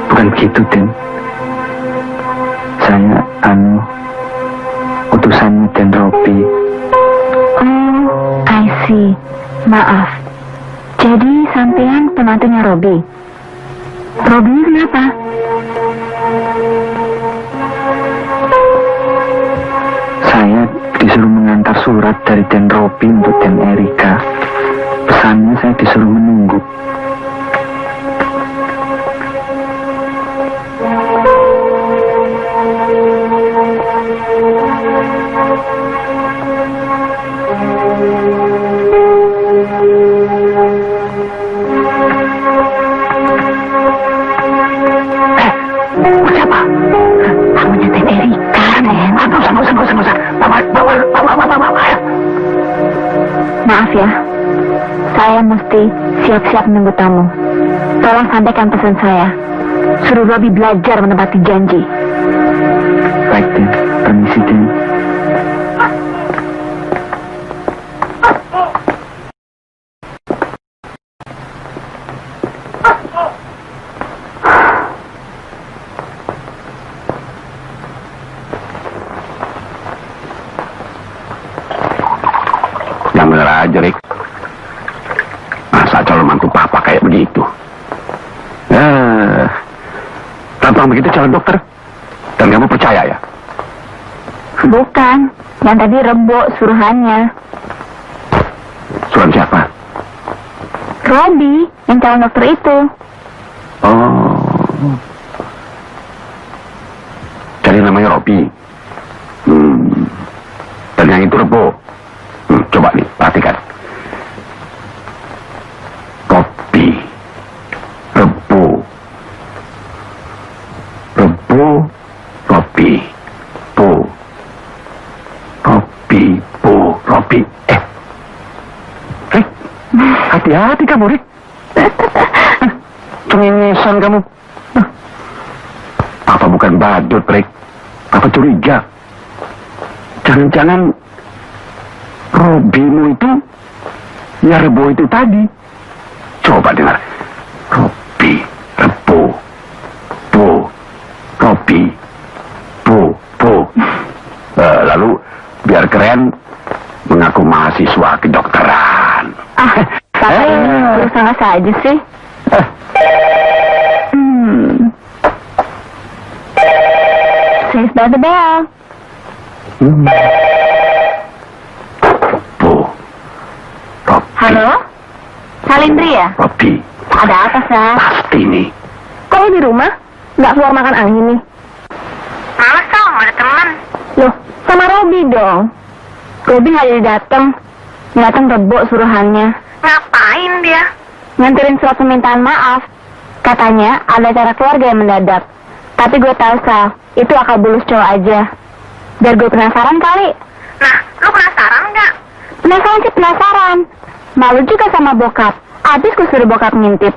Bukan begitu, Den. Saya, utusannya Den Robi. Oh, I see. Maaf. Jadi sampean pembantunya Robi. Robinya kenapa? Saya disuruh mengantar surat dari Den Robi untuk Den Erika. Pesannya saya disuruh menunggu. Siapa? Tamunya Den Erika, Den. Nggak usah. Bawa. Maaf ya. Saya mesti mesti siap-siap menunggu tamu. Tolong sampaikan pesan saya. Suruh Robi belajar menepati janji. Baik, Den. Permisi, Den. Yang bener aja, Rick. Masa calon mantu papa kayak begitu? Tampang begitu calon dokter. Dan kamu percaya ya? Bukan, yang tadi Rebo suruhannya. Suruhan siapa? Robi, yang calon dokter itu. Oh. Jadi namanya Robi. Dan yang itu Rebo. Coba nih, perhatikan. Robi. Rebo. Rebo. Robi. Bo. Robi. Bo. Robi. Rick. Hati-hati kamu, Rick. Cengengesan kamu. Papa bukan badut, Rick. Papa curiga. Jangan-jangan Robimu itu ya Rebo itu tadi. Coba dengar. Robi, Rebo, Bo, Robi, Bo, Bo. Lalu biar keren mengaku mahasiswa kedokteran. Papa ini berusaha saja sih. Saved by the bell. Bo, Robi. Halo? Salindri ya? Robi, Ada apa, Sa? pasti nih. Kok lu di rumah? Nggak keluar makan angin nih? Males dong, ada teman. Loh, sama Robi dong. Robi nggak jadi datang. Datang Rebo suruhannya. Ngapain dia? Nganterin surat permintaan maaf. Katanya ada acara keluarga yang mendadak. Tapi gue tahu, Sal, itu akal bulus cowok aja. Biar gue penasaran kali. Nah, lu penasaran nggak? Penasaran sih penasaran. Malu juga sama bokap. Abis gue suruh bokap ngintip.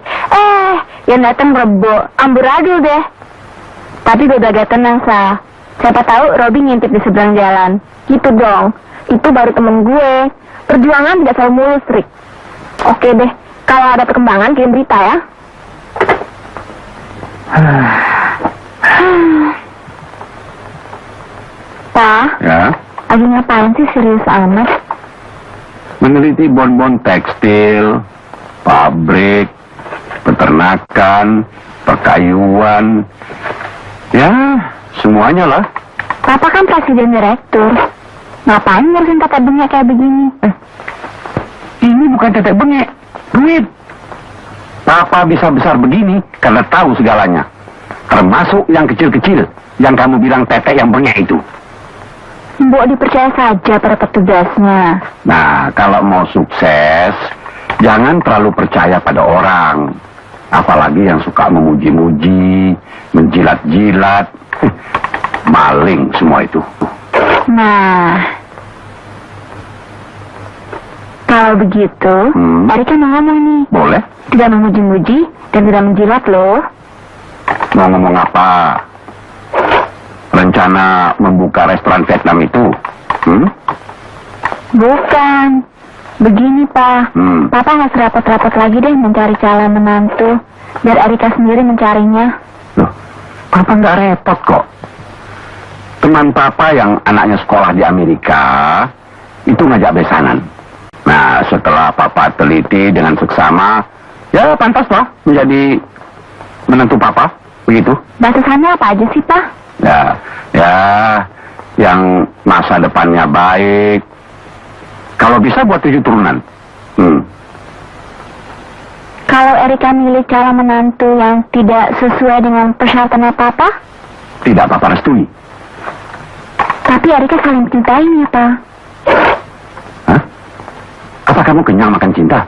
Yang datang Rebo, amburadul deh. Tapi gue agak tenang, Sa. Siapa tahu Robi ngintip di seberang jalan. Gitu dong. Itu baru temen gue. Perjuangan tidak selalu mulus, Rick. Oke deh. Kalau ada perkembangan, kirim berita ya. Pa, Ya, lagi ngapain sih serius amat? meneliti bon-bon tekstil, pabrik, peternakan, perkayuan. Ya, semuanya lah. Papa kan presiden direktur. Ngapain ngurusin tata bengek kayak begini? Ini bukan tetek bengek, duit. Papa bisa besar begini karena tahu segalanya. Termasuk yang kecil-kecil, yang kamu bilang tetek yang bengek itu. Mbok dipercaya saja pada petugasnya. Nah, kalau mau sukses, jangan terlalu percaya pada orang. Apalagi yang suka memuji-muji, menjilat-jilat. Maling semua itu. Nah, kalau begitu, Erika mau ngomong nih. Boleh? Tidak memuji-muji dan tidak menjilat loh. Mau ngomong apa? Rencana membuka restoran Vietnam itu? Bukan. Begini, Pak. Papa nggak serapot-rapot lagi deh mencari calon menantu. Biar Erika sendiri mencarinya. Loh, Papa nggak repot kok. Teman Papa yang anaknya sekolah di Amerika, itu ngajak besanan. Nah, setelah Papa teliti dengan seksama, ya pantas lah menjadi menantu Papa, begitu. Batasannya apa aja sih, Pak? Ya, yang masa depannya baik. Kalau bisa buat 7 turunan. Kalau Erika milih calon menantu yang tidak sesuai dengan persyaratannya Papa, Tidak Papa restui. tapi Erika saling mencintainya, Pak. Hah? Apa kamu kenyang makan cinta?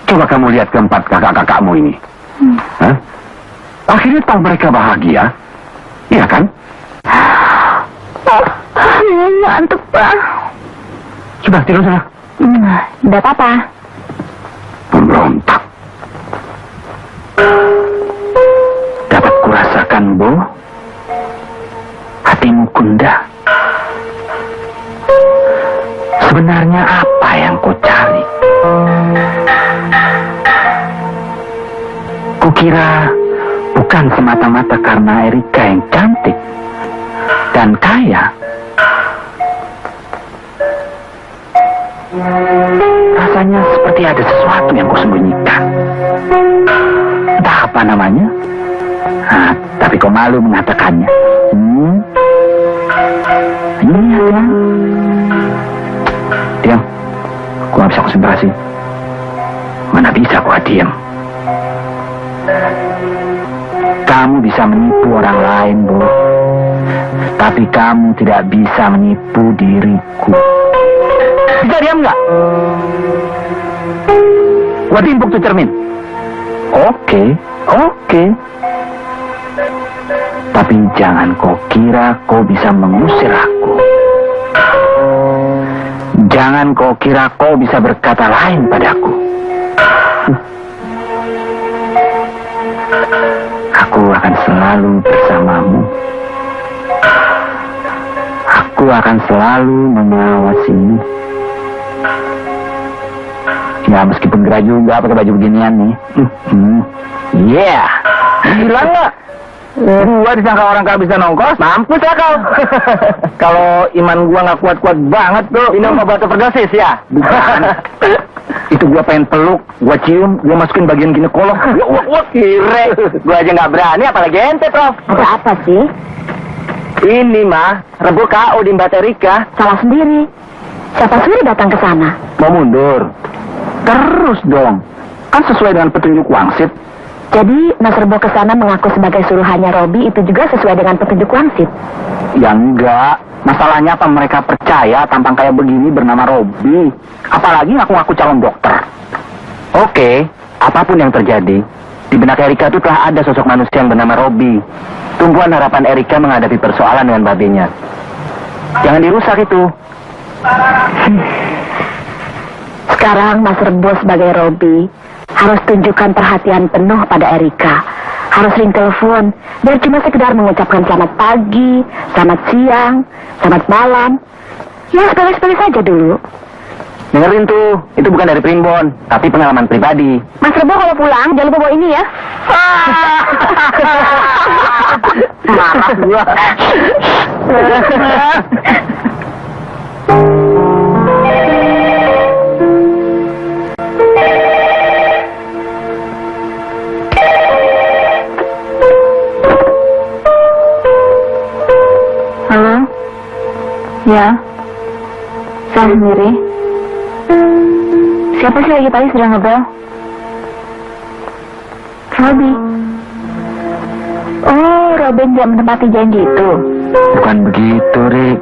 Coba kamu lihat keempat kakak-kakakmu ini. Hah? Akhirnya tahu mereka bahagia. Iya kan? Ngantuk, Pak. Sudah tidur sana. Udah apa-apa. Kukira bukan semata-mata karena Erika yang cantik dan kaya. Rasanya seperti ada sesuatu yang kusembunyikan. Entah apa namanya. Tapi kau malu mengatakannya. Ini ya. Diam. Aku gak bisa konsentrasi. Mana bisa aku diam. Kamu bisa menipu orang lain, Bu. Tapi kamu tidak bisa menipu diriku. Bisa diam nggak? Gua timpuk tuh cermin. Oke. Tapi jangan kau kira kau bisa mengusir aku. Jangan kau kira kau bisa berkata lain padaku. Aku akan selalu bersamamu. Aku akan selalu mengawasimu. Ya meskipun gerah juga pakai baju beginian nih. Gila nggak? Gua disangka orang gak bisa nongkos, mampus lah kau. Kalau iman gua nggak kuat-kuat banget tuh. Minum obat overdosis ya? Bukan. Itu gua pengen peluk, gua cium, gua masukin bagian ginekolog. Wah, kire. Gua aja nggak berani, apalagi ente, Prof. Ada apa sih? Ini mah, Rebo KO di Mbak Erika. Salah sendiri. Siapa suruh datang ke sana? Mau mundur? Terus dong. Kan sesuai dengan petunjuk Wangsit. Jadi Mas Rebo ke sana mengaku sebagai suruhannya Robi itu juga sesuai dengan petunjuk Wangsit. Ya enggak. Masalahnya apa mereka percaya tampang kayak begini bernama Robi? Apalagi ngaku-ngaku calon dokter. Oke, apapun yang terjadi, di benak Erika itu telah ada sosok manusia yang bernama Robi. Tumpuan harapan Erika menghadapi persoalan dengan babenya. Jangan dirusak itu. Sekarang Mas Rebo sebagai Robi harus tunjukkan perhatian penuh pada Erika. Harus ring telepon, biar cuma sekedar mengucapkan selamat pagi, selamat siang, selamat malam. Ya sekali-sekali saja dulu. Dengerin tuh, itu bukan dari primbon, tapi pengalaman pribadi. Mas Rebo kalau pulang jangan lupa bawa ini ya. Marah gua. Halo? Ya, saya sendiri. Siapa sih lagi tadi sudah ngobrol? Robi. Oh, Robin tidak menepati janji itu. Bukan begitu, Rik.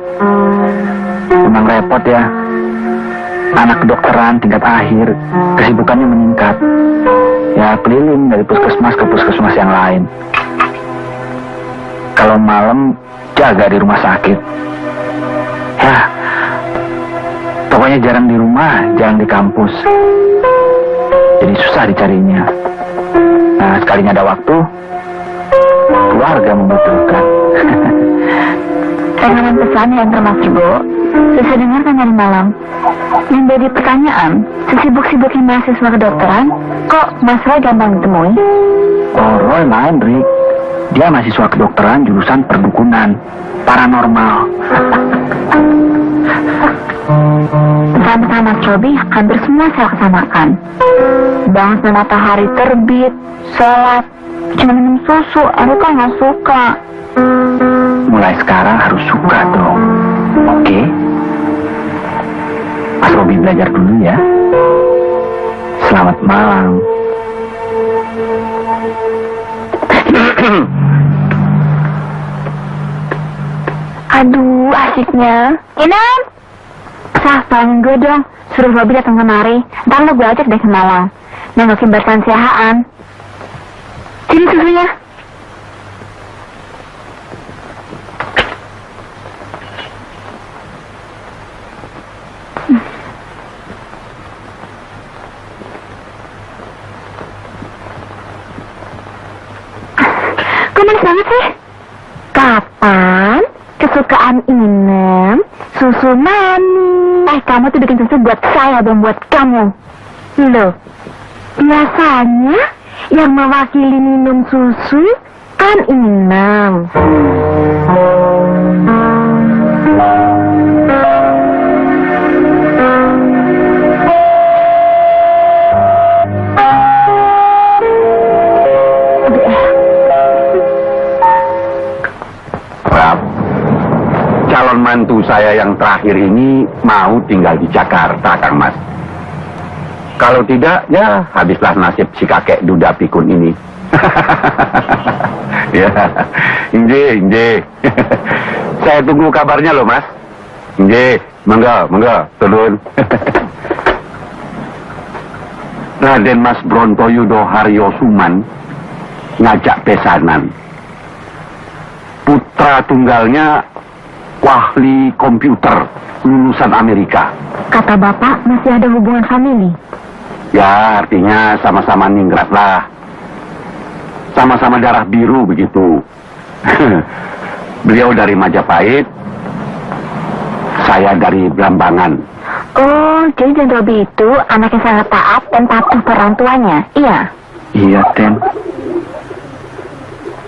Memang repot ya. Anak kedokteran tingkat akhir, kesibukannya meningkat. Ya, keliling dari puskesmas ke puskesmas yang lain. Kalau malam, jaga di rumah sakit. Ya, pokoknya jarang di rumah, jarang di kampus. Jadi susah dicarinya. Nah, sekalinya ada waktu, keluarga membutuhkan. Rekaman pesan yang termas Rebo, saya dengarkan dari malam. Yang jadi pertanyaan, sesibuk-sibuknya mahasiswa kedokteran, kok Mas Roy gampang ditemui? Oh, Roy main, Rik. Dia mahasiswa kedokteran jurusan perdukunan, paranormal. Pesan-pesan Mas Robi hampir semua saya laksanakan. Bangun sebelum matahari terbit, sholat, cuma minum susu, aku kan nggak suka. Mulai sekarang harus suka dong. Oke? Mas Robi belajar dulu ya. Selamat malam. Aduh, asiknya. Inan! Sah, tolongin gue dong. Suruh Robi datang kemari. Ntar lo gue ajak deh ke Malang. Nengokin berkan siahaan. Sini susunya. Kok manis banget sih? Kapan kesukaan Inem susu mami? Kamu tuh bikin susu buat saya dan buat kamu. Loh, Biasanya yang mewakili minum susu kan Inam. Rap, calon mantu saya yang terakhir ini mau tinggal di Jakarta, Kang Mas. Kalau tidak, ya habislah nasib si kakek duda pikun ini. Ya, Inje. Saya tunggu kabarnya loh, Mas. Inje, mangga, turun. Raden Mas Brontoyudo Haryo Suman ngajak pesanan. Putra tunggalnya Wahli komputer lulusan Amerika. Kata bapak masih ada hubungan famili. Ya, artinya sama-sama ningrat lah. Sama-sama darah biru begitu. Beliau dari Majapahit, saya dari Blambangan. Oh, jadi Den Robi itu anak yang sangat taat dan patuh pada orang tuanya, iya? Iya, Ten.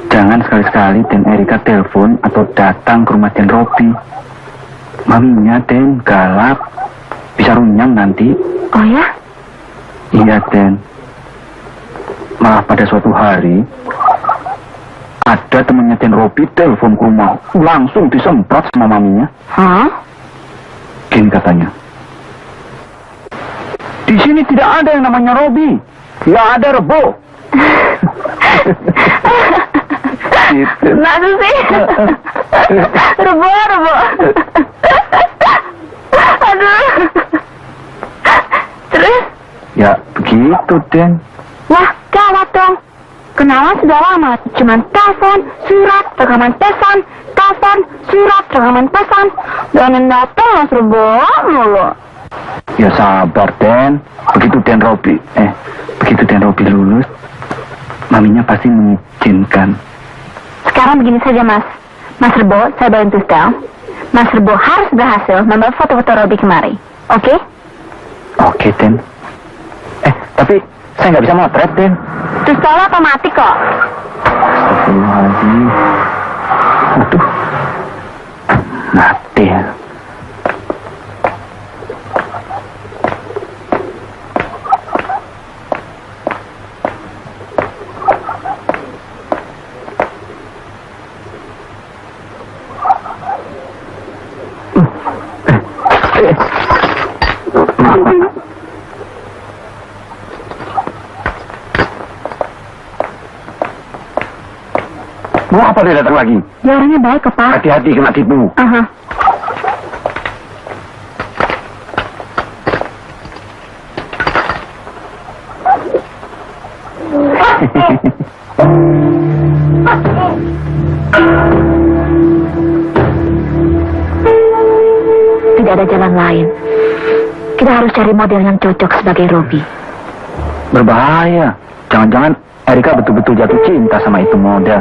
Jangan sekali-sekali Den Erika telepon atau datang ke rumah Den Robi. Maminya, Den, galak. Bisa runyang nanti. Oh ya? Iya, Den. Malah pada suatu hari, ada temannya Den Robi telepon ke rumah. Langsung disemprot sama maminya. Hah? Gini katanya. Di sini tidak ada yang namanya Robi. Nggak ada Rebo. Gitu. Masa sih? Rebo. Aduh. Terus? Ya, begitu, Den. Wah, gawat dong. Kenalan sudah lama, cuman telepon, surat, rekaman pesan, telepon, surat, rekaman pesan. Dan yang datang Mas Rebo mulu. Ya sabar, Den. Begitu Den Robi lulus, maminya pasti mengizinkan. Sekarang begini saja, Mas. Mas Rebo, saya bantu setel. Mas Rebo harus berhasil membawa foto-foto Robi kemari. Oke? Oke, Den. Tapi saya nggak bisa motret, Den. Terus soalnya otomatis kok. Astagfirullahaladzim. Aduh. Mati ya. Mau apa dia datang lagi? Dia orangnya baik kok, Pak. Hati-hati kena tipu. Aha. Tidak ada jalan lain. Kita harus cari model yang cocok sebagai Robi. Berbahaya. Jangan-jangan Erika betul-betul jatuh cinta sama itu model.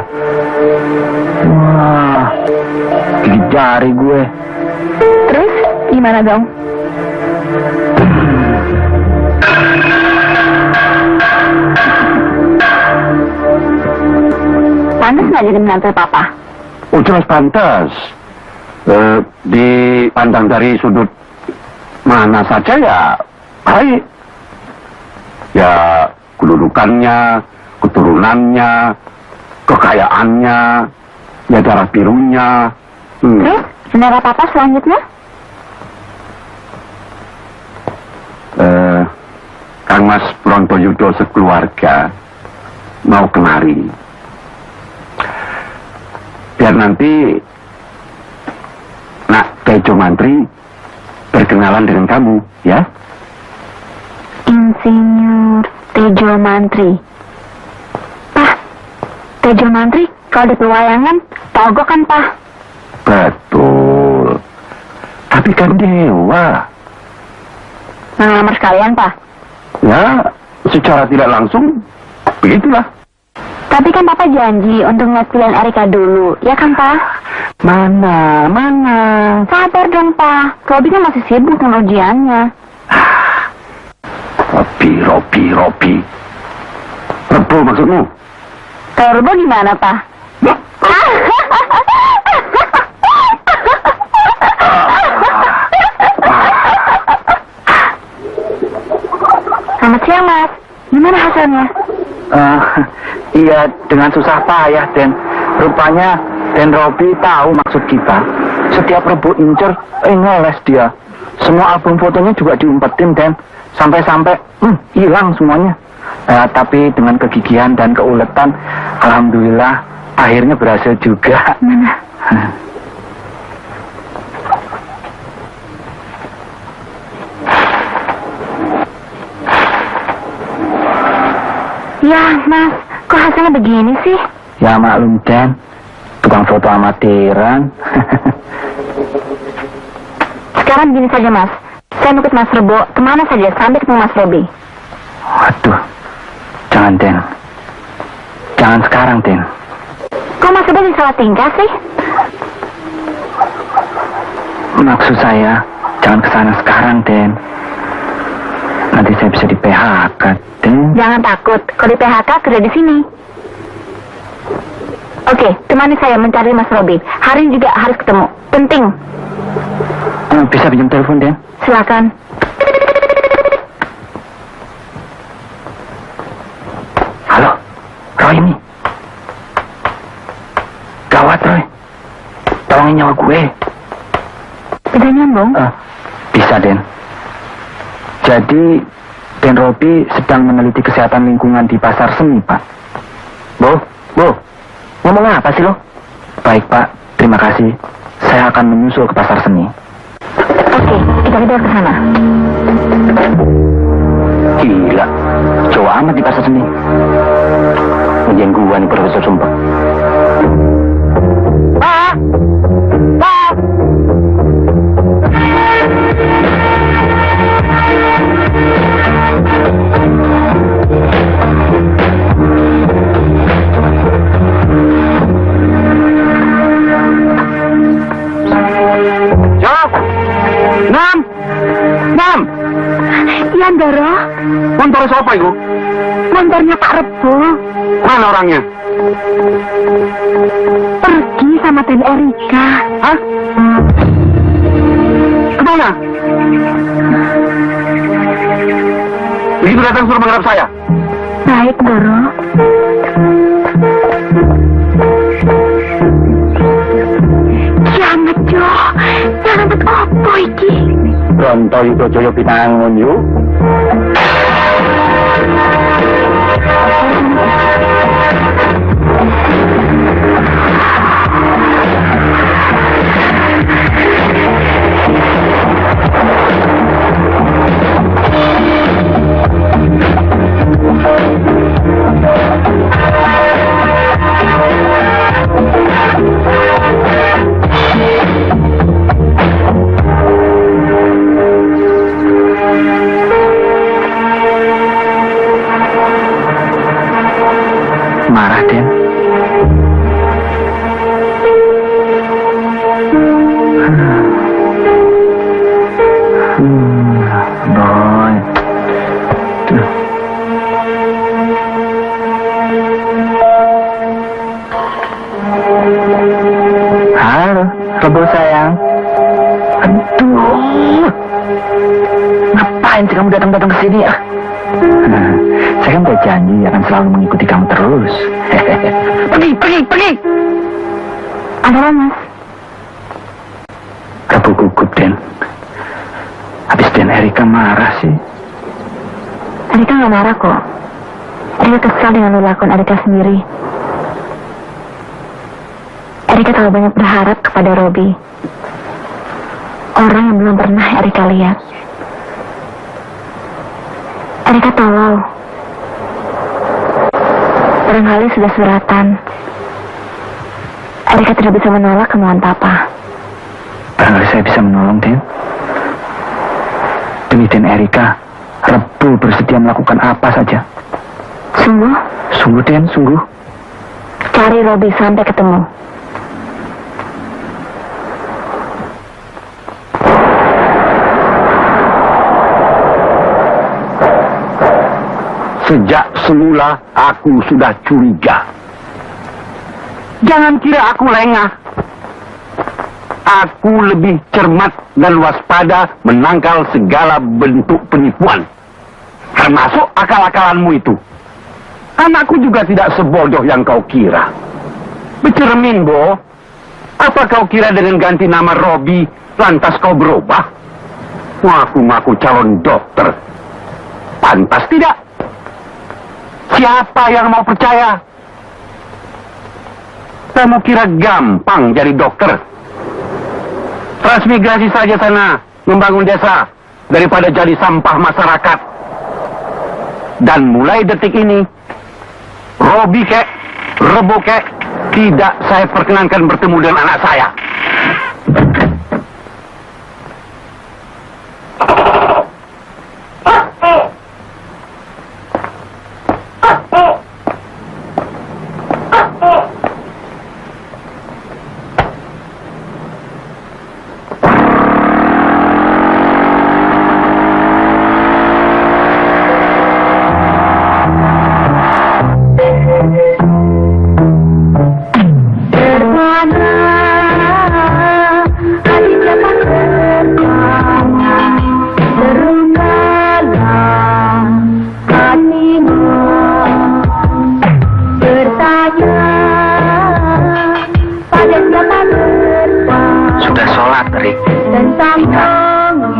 Wah, gigit jari gue. Terus gimana dong? Pantas nggak jadi menantu papa? Oh, jelas pantas. Dipandang dari sudut mana saja ya baik. Ya, kedudukannya, keturunannya, kekayaannya, ya darah birunya. Terus, saudara papa selanjutnya? Kang Mas Brontoyudo sekeluarga mau kemari. Biar nanti Nak Tejo Mantri berkenalan dengan kamu, ya? Insinyur Tejo Mantri. Pak, Tejo Mantri kalau di pewayangan Togo kan, Pak? Betul. Tapi kan dewa. Ngelamar sekalian, Pak? Ya, secara tidak langsung, begitulah. Tapi kan Papa janji untuk ngeliat pilihan Erika dulu, ya kan, Pak? Mana? Sabar dong, Pak. Robi kan masih sibuk dengan ujiannya. Robi. Rebo maksudmu? Kalau Rebo gimana, Pak? Selamat siang, Mas. Gimana hasilnya? Iya, dengan susah payah, Den. Rupanya Den Robi tahu maksud kita. Setiap Rebo incer, ngeles dia. Semua album fotonya juga diumpetin, Den. Sampai-sampai hilang semuanya. Tapi dengan kegigihan dan keuletan, alhamdulillah akhirnya berhasil juga. Mana? Ya, Mas, kok hasilnya begini sih? Ya maklum, Den. Tukang foto amatiran. Sekarang begini saja, Mas. Saya ikut Mas Rebo kemana saja sampai ketemu Mas Robi. Waduh, jangan, Den. Jangan sekarang, Den. Kok Mas Rebo bisa salah tingkah sih? Maksud saya, jangan kesana sekarang, Den. Nanti saya bisa di PHK, Den. Jangan takut, kalau di PHK kerja di sini. Oke, temani saya mencari Mas Robi. Hari ini juga harus ketemu. Penting. Bisa pinjam telepon, Den? Silakan. Halo, Roy ini. Gawat, Roy. Tolongin nyawa gue. Bisa nyambung? Bisa, Den. Jadi, Den Robi sedang meneliti kesehatan lingkungan di pasar seni, Pak. Bu, ngomong apa sih lo? Baik, Pak. Terima kasih. Saya akan menyusul ke pasar seni. Oke, kita ke sana. Gila, cowok amat di pasar seni. Ngerjain gua nih, Profesor Sumpah. Pak! Nam! Iya, Ndoro. Motor siapa itu? Motornya Pak Rebo. Mana orangnya? Pergi sama Den Erika. Hah? Kemana? Begitu datang suruh menghadap saya. Baik, Ndoro. Kiamat, Jo. Kiamat apa iki? Ronto itu Joyo Pinangun yuk. Marah, Den. Boy. Halo, Rebo sayang. Aduh. Ngapain sih kamu datang-datang ke sini ya? Saya kan udah janji akan selalu mengikuti kamu terus. Pergi. Ada apa, Mas? Rebo gugup, Den. Habis Den Erika marah sih. Erika nggak marah kok. Erika kesal dengan lakukan Erika sendiri. Erika terlalu banyak berharap kepada Robi. Orang yang belum pernah Erika lihat. Erika tolol. Barangkali sudah suratan. Erika tidak bisa menolak kemauan Papa. Barangkali saya bisa menolong, Den. Demi Den Erika, Rebo bersedia melakukan apa saja. Sungguh? Sungguh, Den, sungguh. Cari Robi sampai ketemu. Sejak semula aku sudah curiga. Jangan kira aku lengah. Aku lebih cermat dan waspada menangkal segala bentuk penipuan. Termasuk akal-akalanmu itu. Anakku juga tidak sebodoh yang kau kira. Bercermin, Bo. Apa kau kira dengan ganti nama Robi, lantas kau berubah? Ngaku-ngaku calon dokter. Pantas tidak? Siapa yang mau percaya? Kamu kira gampang jadi dokter? Transmigrasi saja sana, membangun desa, daripada jadi sampah masyarakat. Dan mulai detik ini, Robi kek, Rebo kek, tidak saya perkenankan bertemu dengan anak saya.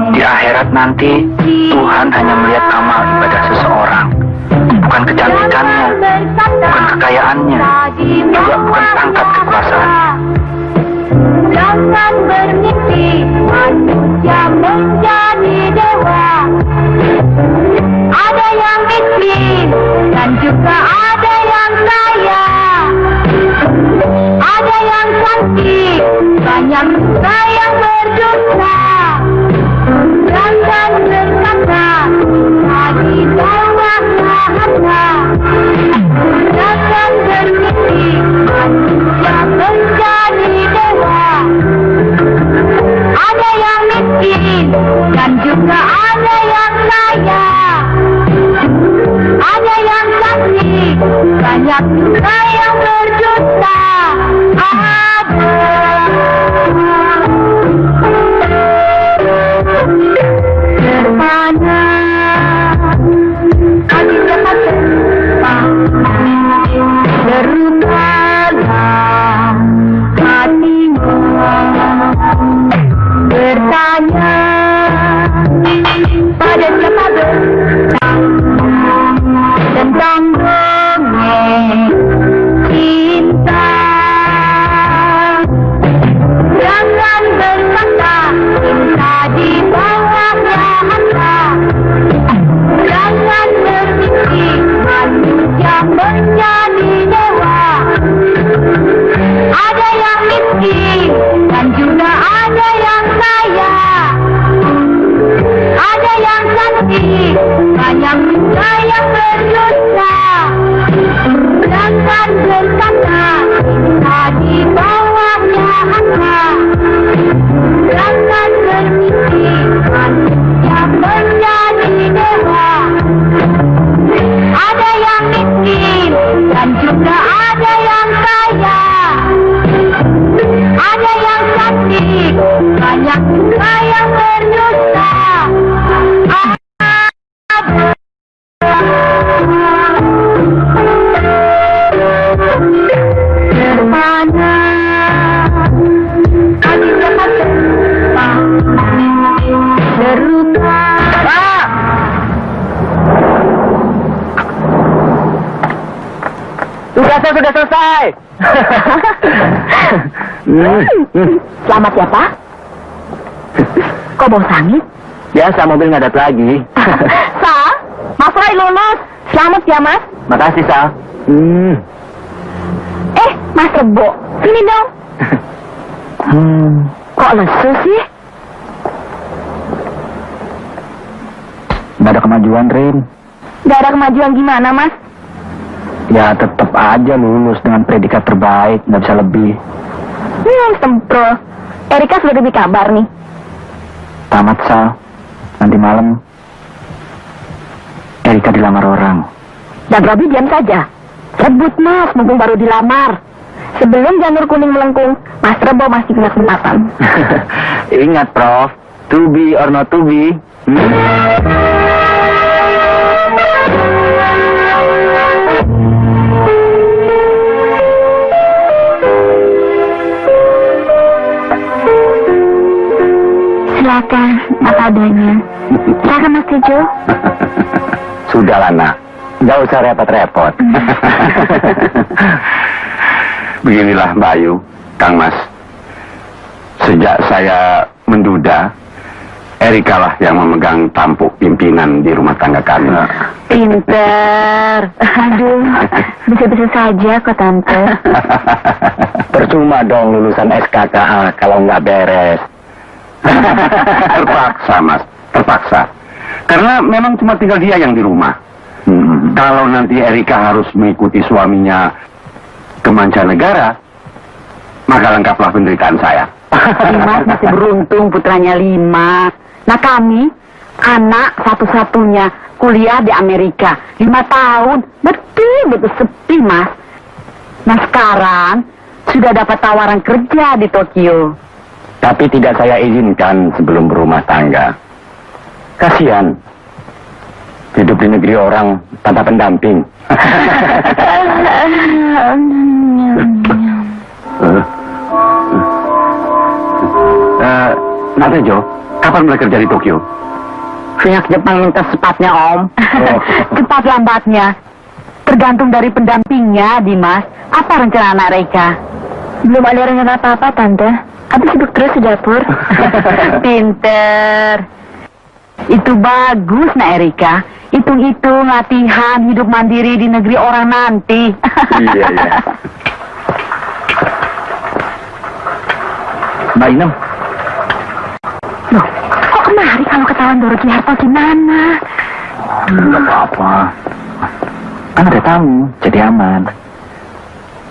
Di akhirat nanti, Tuhan hanya melihat amal ibadah seseorang, bukan kecantikannya, bukan kekayaannya, juga bukan pangkat kekuasaan. Jangan bermimpi manusia menjadi dewa. Ada yang miskin dan juga ada yang kaya. Ada yang cantik, banyak juga yang berdosa. Jangan berkata tadi bawah harta. Jangan bermimpi manusia menjadi dewa. Ada yang miskin dan juga ada yang kaya. Ada yang cantik, banyak juga yang berdosa. Terpana hati dapat terbang, terupalah hatimu bertanya pada siapa bertang tentang dongeng cinta. Jangan berkata cinta di bawahnya harta. Jangan bermimpi manusia menjadi dewa. Ada yang miskin dan juga ada yang kaya. Ada yang cantik, banyak juga yang berdosa. Jangan berkata cinta di bawahnya harta. Jangan bermimpi manusia menjadi dewa. Ada yang miskin dan juga ada yang kaya. Ada yang cantik, banyak juga yang berdosa. Terpana hati dapat terbang, terupa. Tugasnya sudah selesai. Selamat ya, Pak? Kok bau sangit? Biasa, mobil ngadat lagi. Sal, Mas Roy lulus. Selamat ya, Mas. Makasih, Sal. Mas Rebo, sini dong. Kok lesu sih? Nggak ada kemajuan, Rin. Gak ada kemajuan gimana, Mas? Ya, tetap aja lulus dengan predikat terbaik, nggak bisa lebih. Sempro. Erika sudah diberi kabar nih. Tamat, Sal. Nanti malam, Erika dilamar orang. Dan Robi diam saja. Rebut Mas, mumpung baru dilamar. Sebelum janur kuning melengkung, Mas Rebo masih punya kesempatan. Ingat, Prof. To be or not to be. Silakan, apa adanya. Silakan Mas Tejo. Sudahlah, nak. Nggak usah repot-repot. Beginilah Mbak Ayu, Kang Mas. Sejak saya menduda, Erika lah yang memegang tampuk pimpinan di rumah tangga kami. Pinter. Aduh, bisa-bisa saja kok Tante. Percuma dong lulusan SKKA kalau nggak beres. Terpaksa, Mas. Terpaksa. Karena memang cuma tinggal dia yang di rumah. Kalau nanti Erika harus mengikuti suaminya ke mancanegara, maka lengkaplah penderitaan saya. Mas masih beruntung putranya 5. Nah kami, anak satu-satunya kuliah di Amerika 5 tahun. Betul sepi Mas. Nah sekarang sudah dapat tawaran kerja di Tokyo. Tapi tidak saya izinkan sebelum berumah tangga. Kasihan. Hidup di negeri orang tanpa pendamping. Nak Tejo, kapan mulai kerja di Tokyo? Pihak Jepang minta secepatnya Om. Cepat lambatnya. Tergantung dari pendampingnya, Dimas. Apa rencana anak Reka? Belum ada rencana apa-apa, Tante. Abi sibuk terus di dapur. Pinter. Itu bagus, Nak Erika. Hitung-hitung latihan hidup mandiri di negeri orang nanti. Iya. Mbak Inem. Loh, kok kemari kalau ketahuan Doro Giharto gimana? Nggak apa-apa. Kan ada tamu, jadi aman.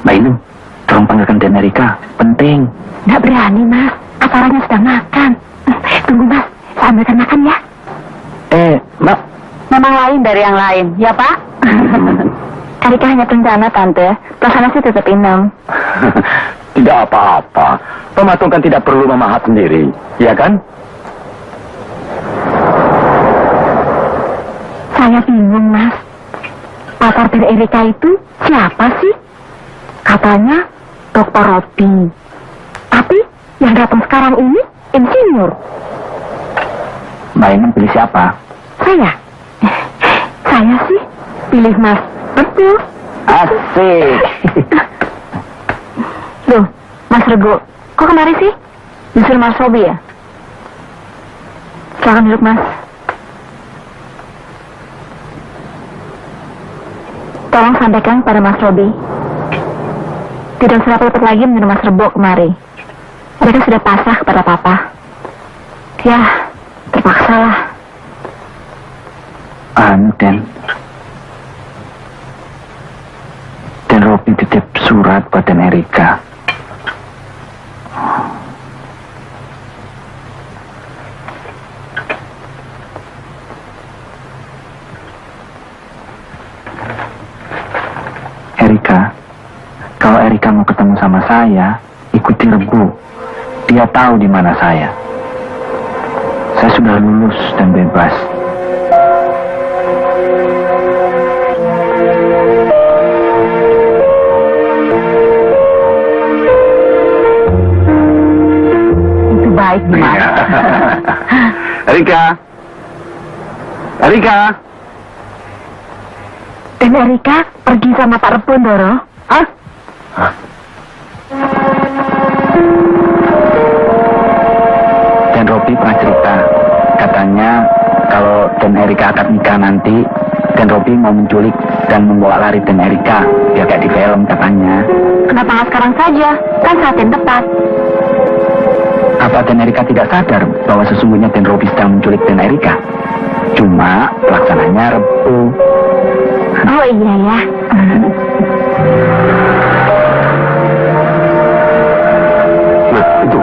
Mbak Inem, tolong panggilkan Den Erika. Penting. Nggak berani, Mas. Acaranya sedang makan. Tunggu, Mas. Saya ambilkan makan ya. Mbak. Memang lain dari yang lain, ya Pak? Erika hanya rencana, Tante. Pelaksana sih tetap Inem. Tidak apa-apa. Pematung kan tidak perlu memahat sendiri, ya kan? Saya bingung, Mas. Pacar dari Erika itu siapa sih? Katanya Dr. Robi. Tapi yang datang sekarang ini insinyur. Mbak Inem pilih siapa? Saya? Saya sih pilih Mas. Betul. Asik. Loh, Mas Rego, kok kemari sih? Disuruh Mas Robi ya? Silakan duduk, Mas. Tolong sampaikan kepada Mas Robi. Tidak usah repot lagi menyuruh Mas Rebo kemari. Mereka sudah pasrah kepada Papa. Ya, terpaksalah. Dan Robi titip surat buat Den Erika. Erika, kalau Erika mau ketemu sama saya, ikuti Rebu. Dia tahu di mana saya. Saya sudah lulus dan bebas. Itu baik, Mas. Erika. Dan Erika pergi sama Pak Repun, Doro. Hah? Dan Robi pernah cerita, katanya kalau Dan Erika akad nikah nanti, Dan Robi mau menculik dan membawa lari Dan Erika, biar kayak di film katanya. Kenapa nggak sekarang saja? Kan saat yang tepat. Apa Dan Erika tidak sadar bahwa sesungguhnya Dan Robi sedang menculik Dan Erika? Cuma pelaksananya Rebu. Oh iya ya. Nah, itu.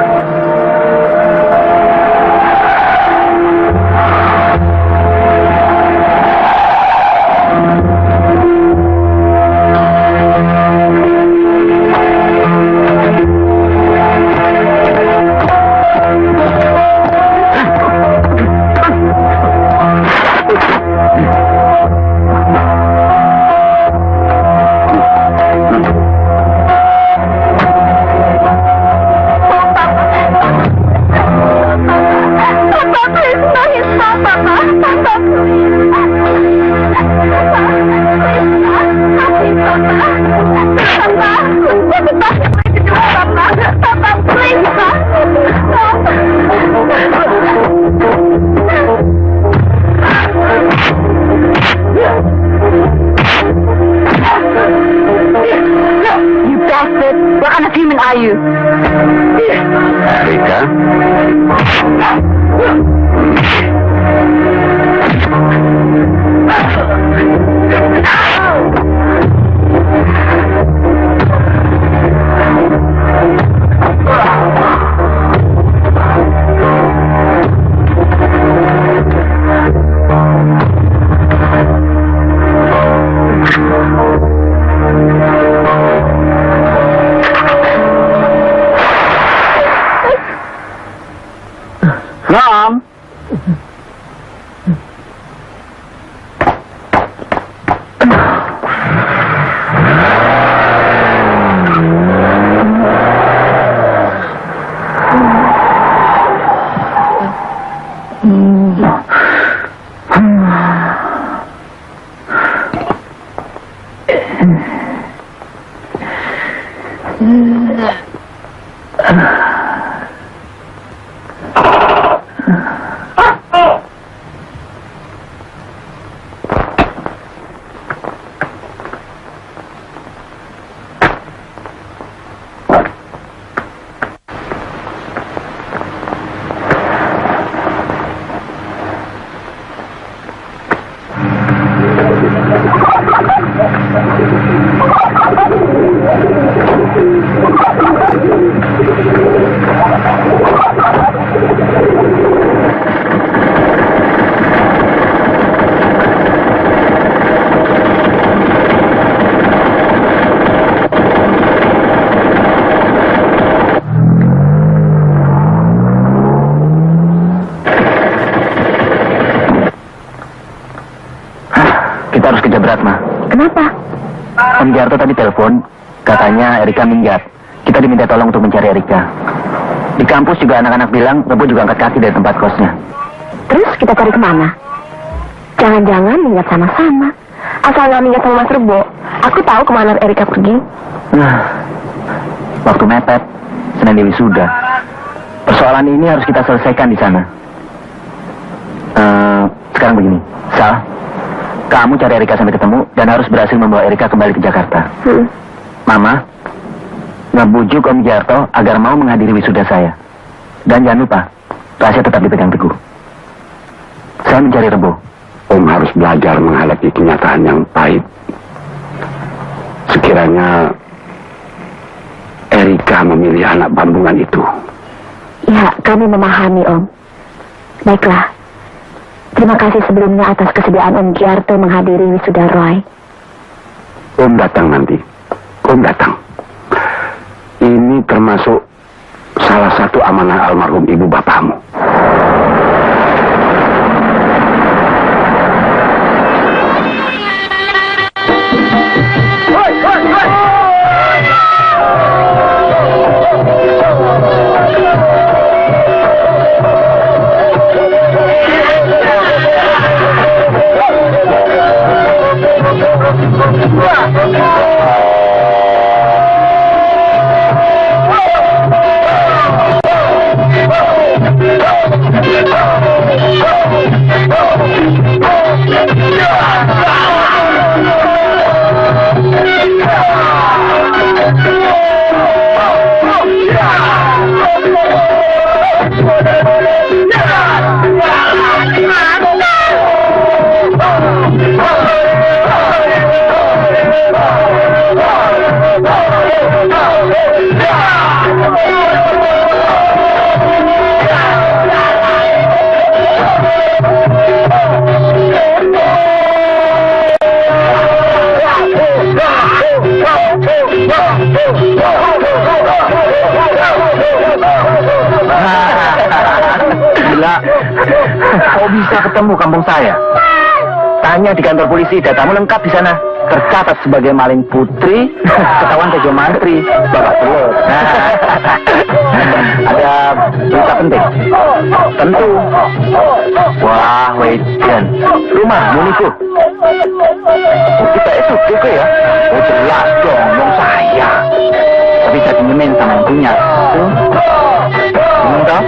woman are you? Erika? Nom. Kita harus kerja berat, Ma. Kenapa? Om Jarto tadi telepon, katanya Erika minggat. Kita diminta tolong untuk mencari Erika. Di kampus juga anak-anak bilang Rebo juga angkat kaki dari tempat kosnya. Terus kita cari kemana? Jangan-jangan minggat sama-sama. Asal nggak minggat sama Mas Rebo, aku tahu kemana Erika pergi. Nah, waktu mepet, Senin Dewi sudah. Persoalan ini harus kita selesaikan di sana. Sekarang begini, Sal, kamu cari Erika sampai ketemu dan harus berhasil membawa Erika kembali ke Jakarta. Mama, ngebujuk Om Jarto agar mau menghadiri wisuda saya. Dan jangan lupa, rahasia tetap dipegang teguh. Saya mencari Rebo. Om harus belajar menghadapi kenyataan yang pahit. Sekiranya Erika memilih anak bambungan itu. Ya, kami memahami, Om. Baiklah. Terima kasih sebelumnya atas kesediaan Om Giarto menghadiri wisuda Roy. Om datang nanti. Om datang. Ini termasuk salah satu amanah almarhum ibu bapakmu. Gila, kok bisa ketemu kampung saya? Tanya di kantor polisi, datamu lengkap di sana. Tercatat sebagai maling putri, ketahuan tejo mantri, bapak telur. Ada berita penting? Tentu. Wah, wedan. Rumah Muniku. Oh, kita itu keke ya? Oh, jelas dong, dong saya. Tapi saya pinjemin sama yang punya. Enggak?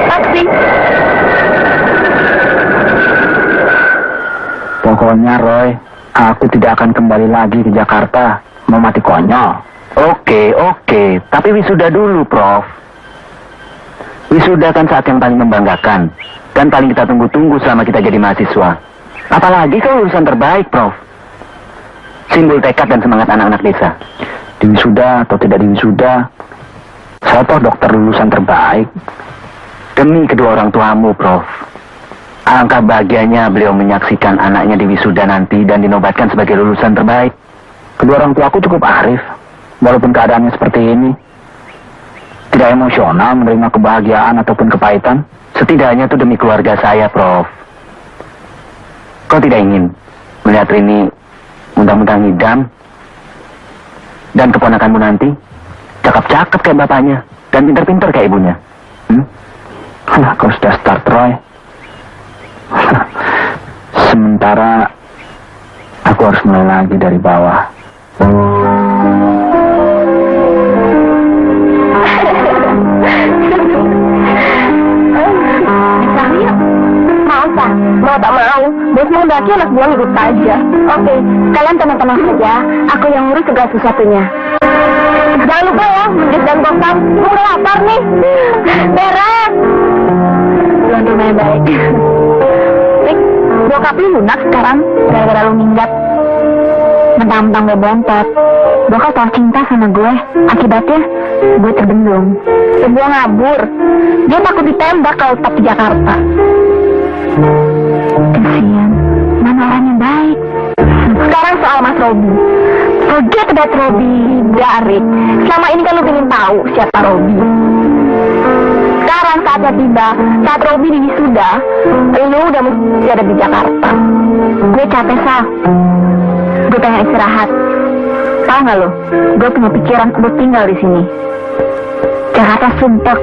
Taksi. Pokoknya Roy, Aku tidak akan kembali lagi ke Jakarta. Mau mati konyol. Oke. Tapi wisuda dulu, Prof. Wisuda kan saat yang paling membanggakan. Dan paling kita tunggu-tunggu selama kita jadi mahasiswa. Apalagi kalau lulusan terbaik, Prof. Simbol tekad dan semangat anak-anak desa. Di wisuda atau tidak di wisuda, saya toh dokter lulusan terbaik. Demi kedua orang tuamu, Prof. Alangkah bahagianya beliau menyaksikan anaknya di wisuda nanti dan dinobatkan sebagai lulusan terbaik. Kedua orang tuaku cukup arif, walaupun keadaannya seperti ini. Tidak emosional menerima kebahagiaan ataupun kepahitan. Setidaknya itu demi keluarga saya, Prof. Kau tidak ingin melihat Rini mudah-mudahan ngidam dan keponakanmu nanti cakep-cakep kayak bapaknya dan pintar-pintar kayak ibunya? Kau sudah start, Roy. Sementara aku harus mulai lagi dari bawah. Mau tak mau, bos menghendaki anak buah ikut aja. Oke, kalian tenang-tenang saja. Aku yang ngurus segala sesuatunya. Jangan lupa ya, menjus dan gosam. Gue udah lapar nih. Beres. Tuan rumah yang baik. Rik, bokap lu lunak sekarang gara-gara lu minggat. Mentang-mentang gue bontot. Bokap tau cinta sama gue. Akibatnya, gue terbendung. Sebuah ngabur. Dia takut ditembak kalau tetap di Jakarta. Kasian, mana orangnya baik. Sekarang soal Mas Robi. Forget about Robi, Garik. Selama ini kan lu pengen tahu siapa Robi. Sekarang saatnya tiba. Saat Robi di wisuda, lu udah mesti ada di Jakarta. Gue capek, Sal. Gue pengen istirahat. Tahu nggak lu? Gue punya pikiran untuk tinggal di sini. Jakarta sumpek.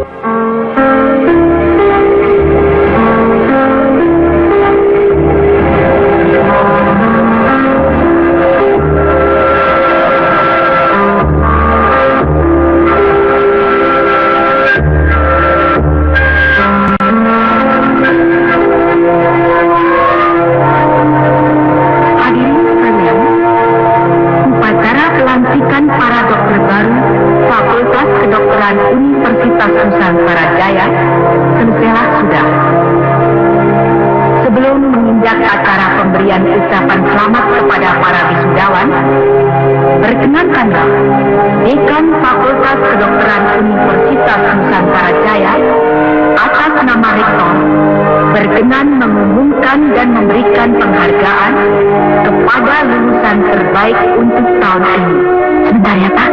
Ucapan selamat kepada para wisudawan, berkenankanlah Dekan Fakultas Kedokteran Universitas Nusantara Jaya atas nama Rektor berkenan mengumumkan dan memberikan penghargaan kepada lulusan terbaik untuk tahun ini. Sebentar ya, Pak.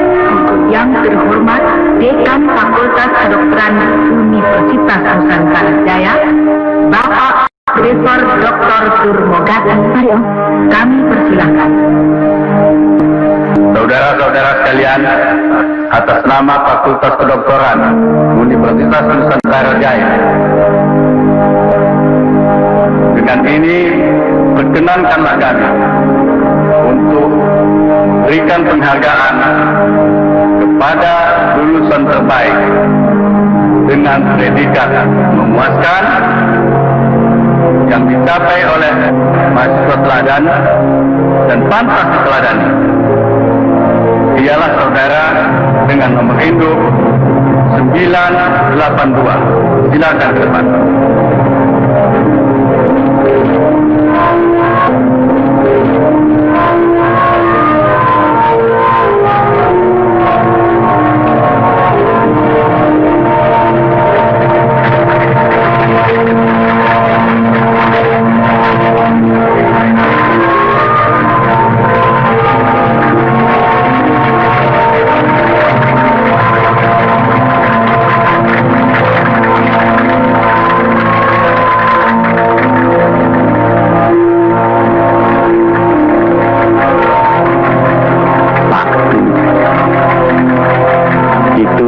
Yang terhormat Dekan Fakultas Kedokteran Universitas Nusantara Jaya, Bapak Profesor Dr. Surmogati. Mari, Om. Kami persilahkan. Saudara-saudara sekalian, atas nama Fakultas Kedokteran Universitas Nusantara Jaya, dengan ini perkenankanlah kami untuk berikan penghargaan kepada lulusan terbaik dengan predikat memuaskan yang dicapai oleh mahasiswa teladan dan pantas diteladani. Ialah saudara dengan nomor induk 982. Silakan ke depan.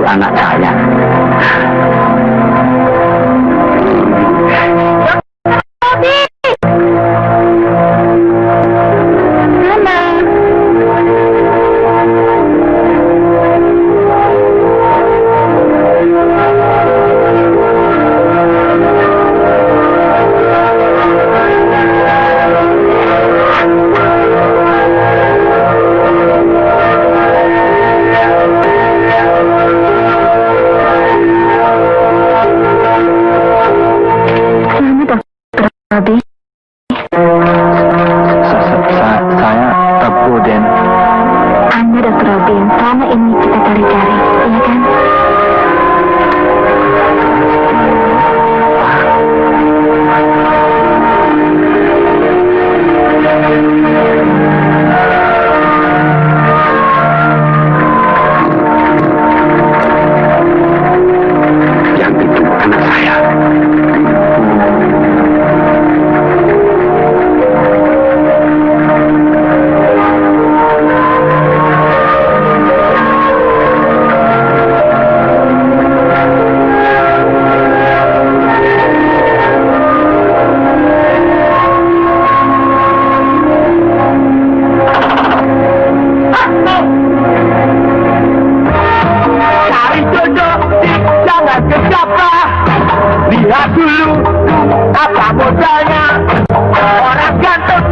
Anak saya. Bu Den. Anda Dr. Robin, selama ini kita cari-cari, iya kan? Yang itu anak saya. Cari jodoh, jangan gegabah. Lihat dulu apa modalnya. Orang ganteng,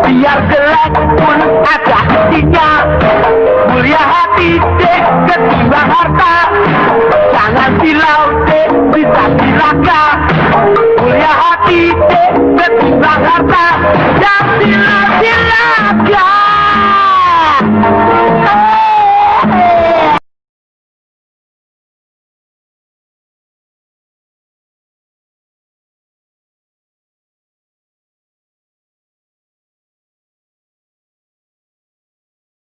biar jelek pun ada hatinya. Mulia hati dek ketimbang harta. Jangan silau dek bisa cilaka. Mulia hati dek ketimbang harta. Jangan silau cilaka.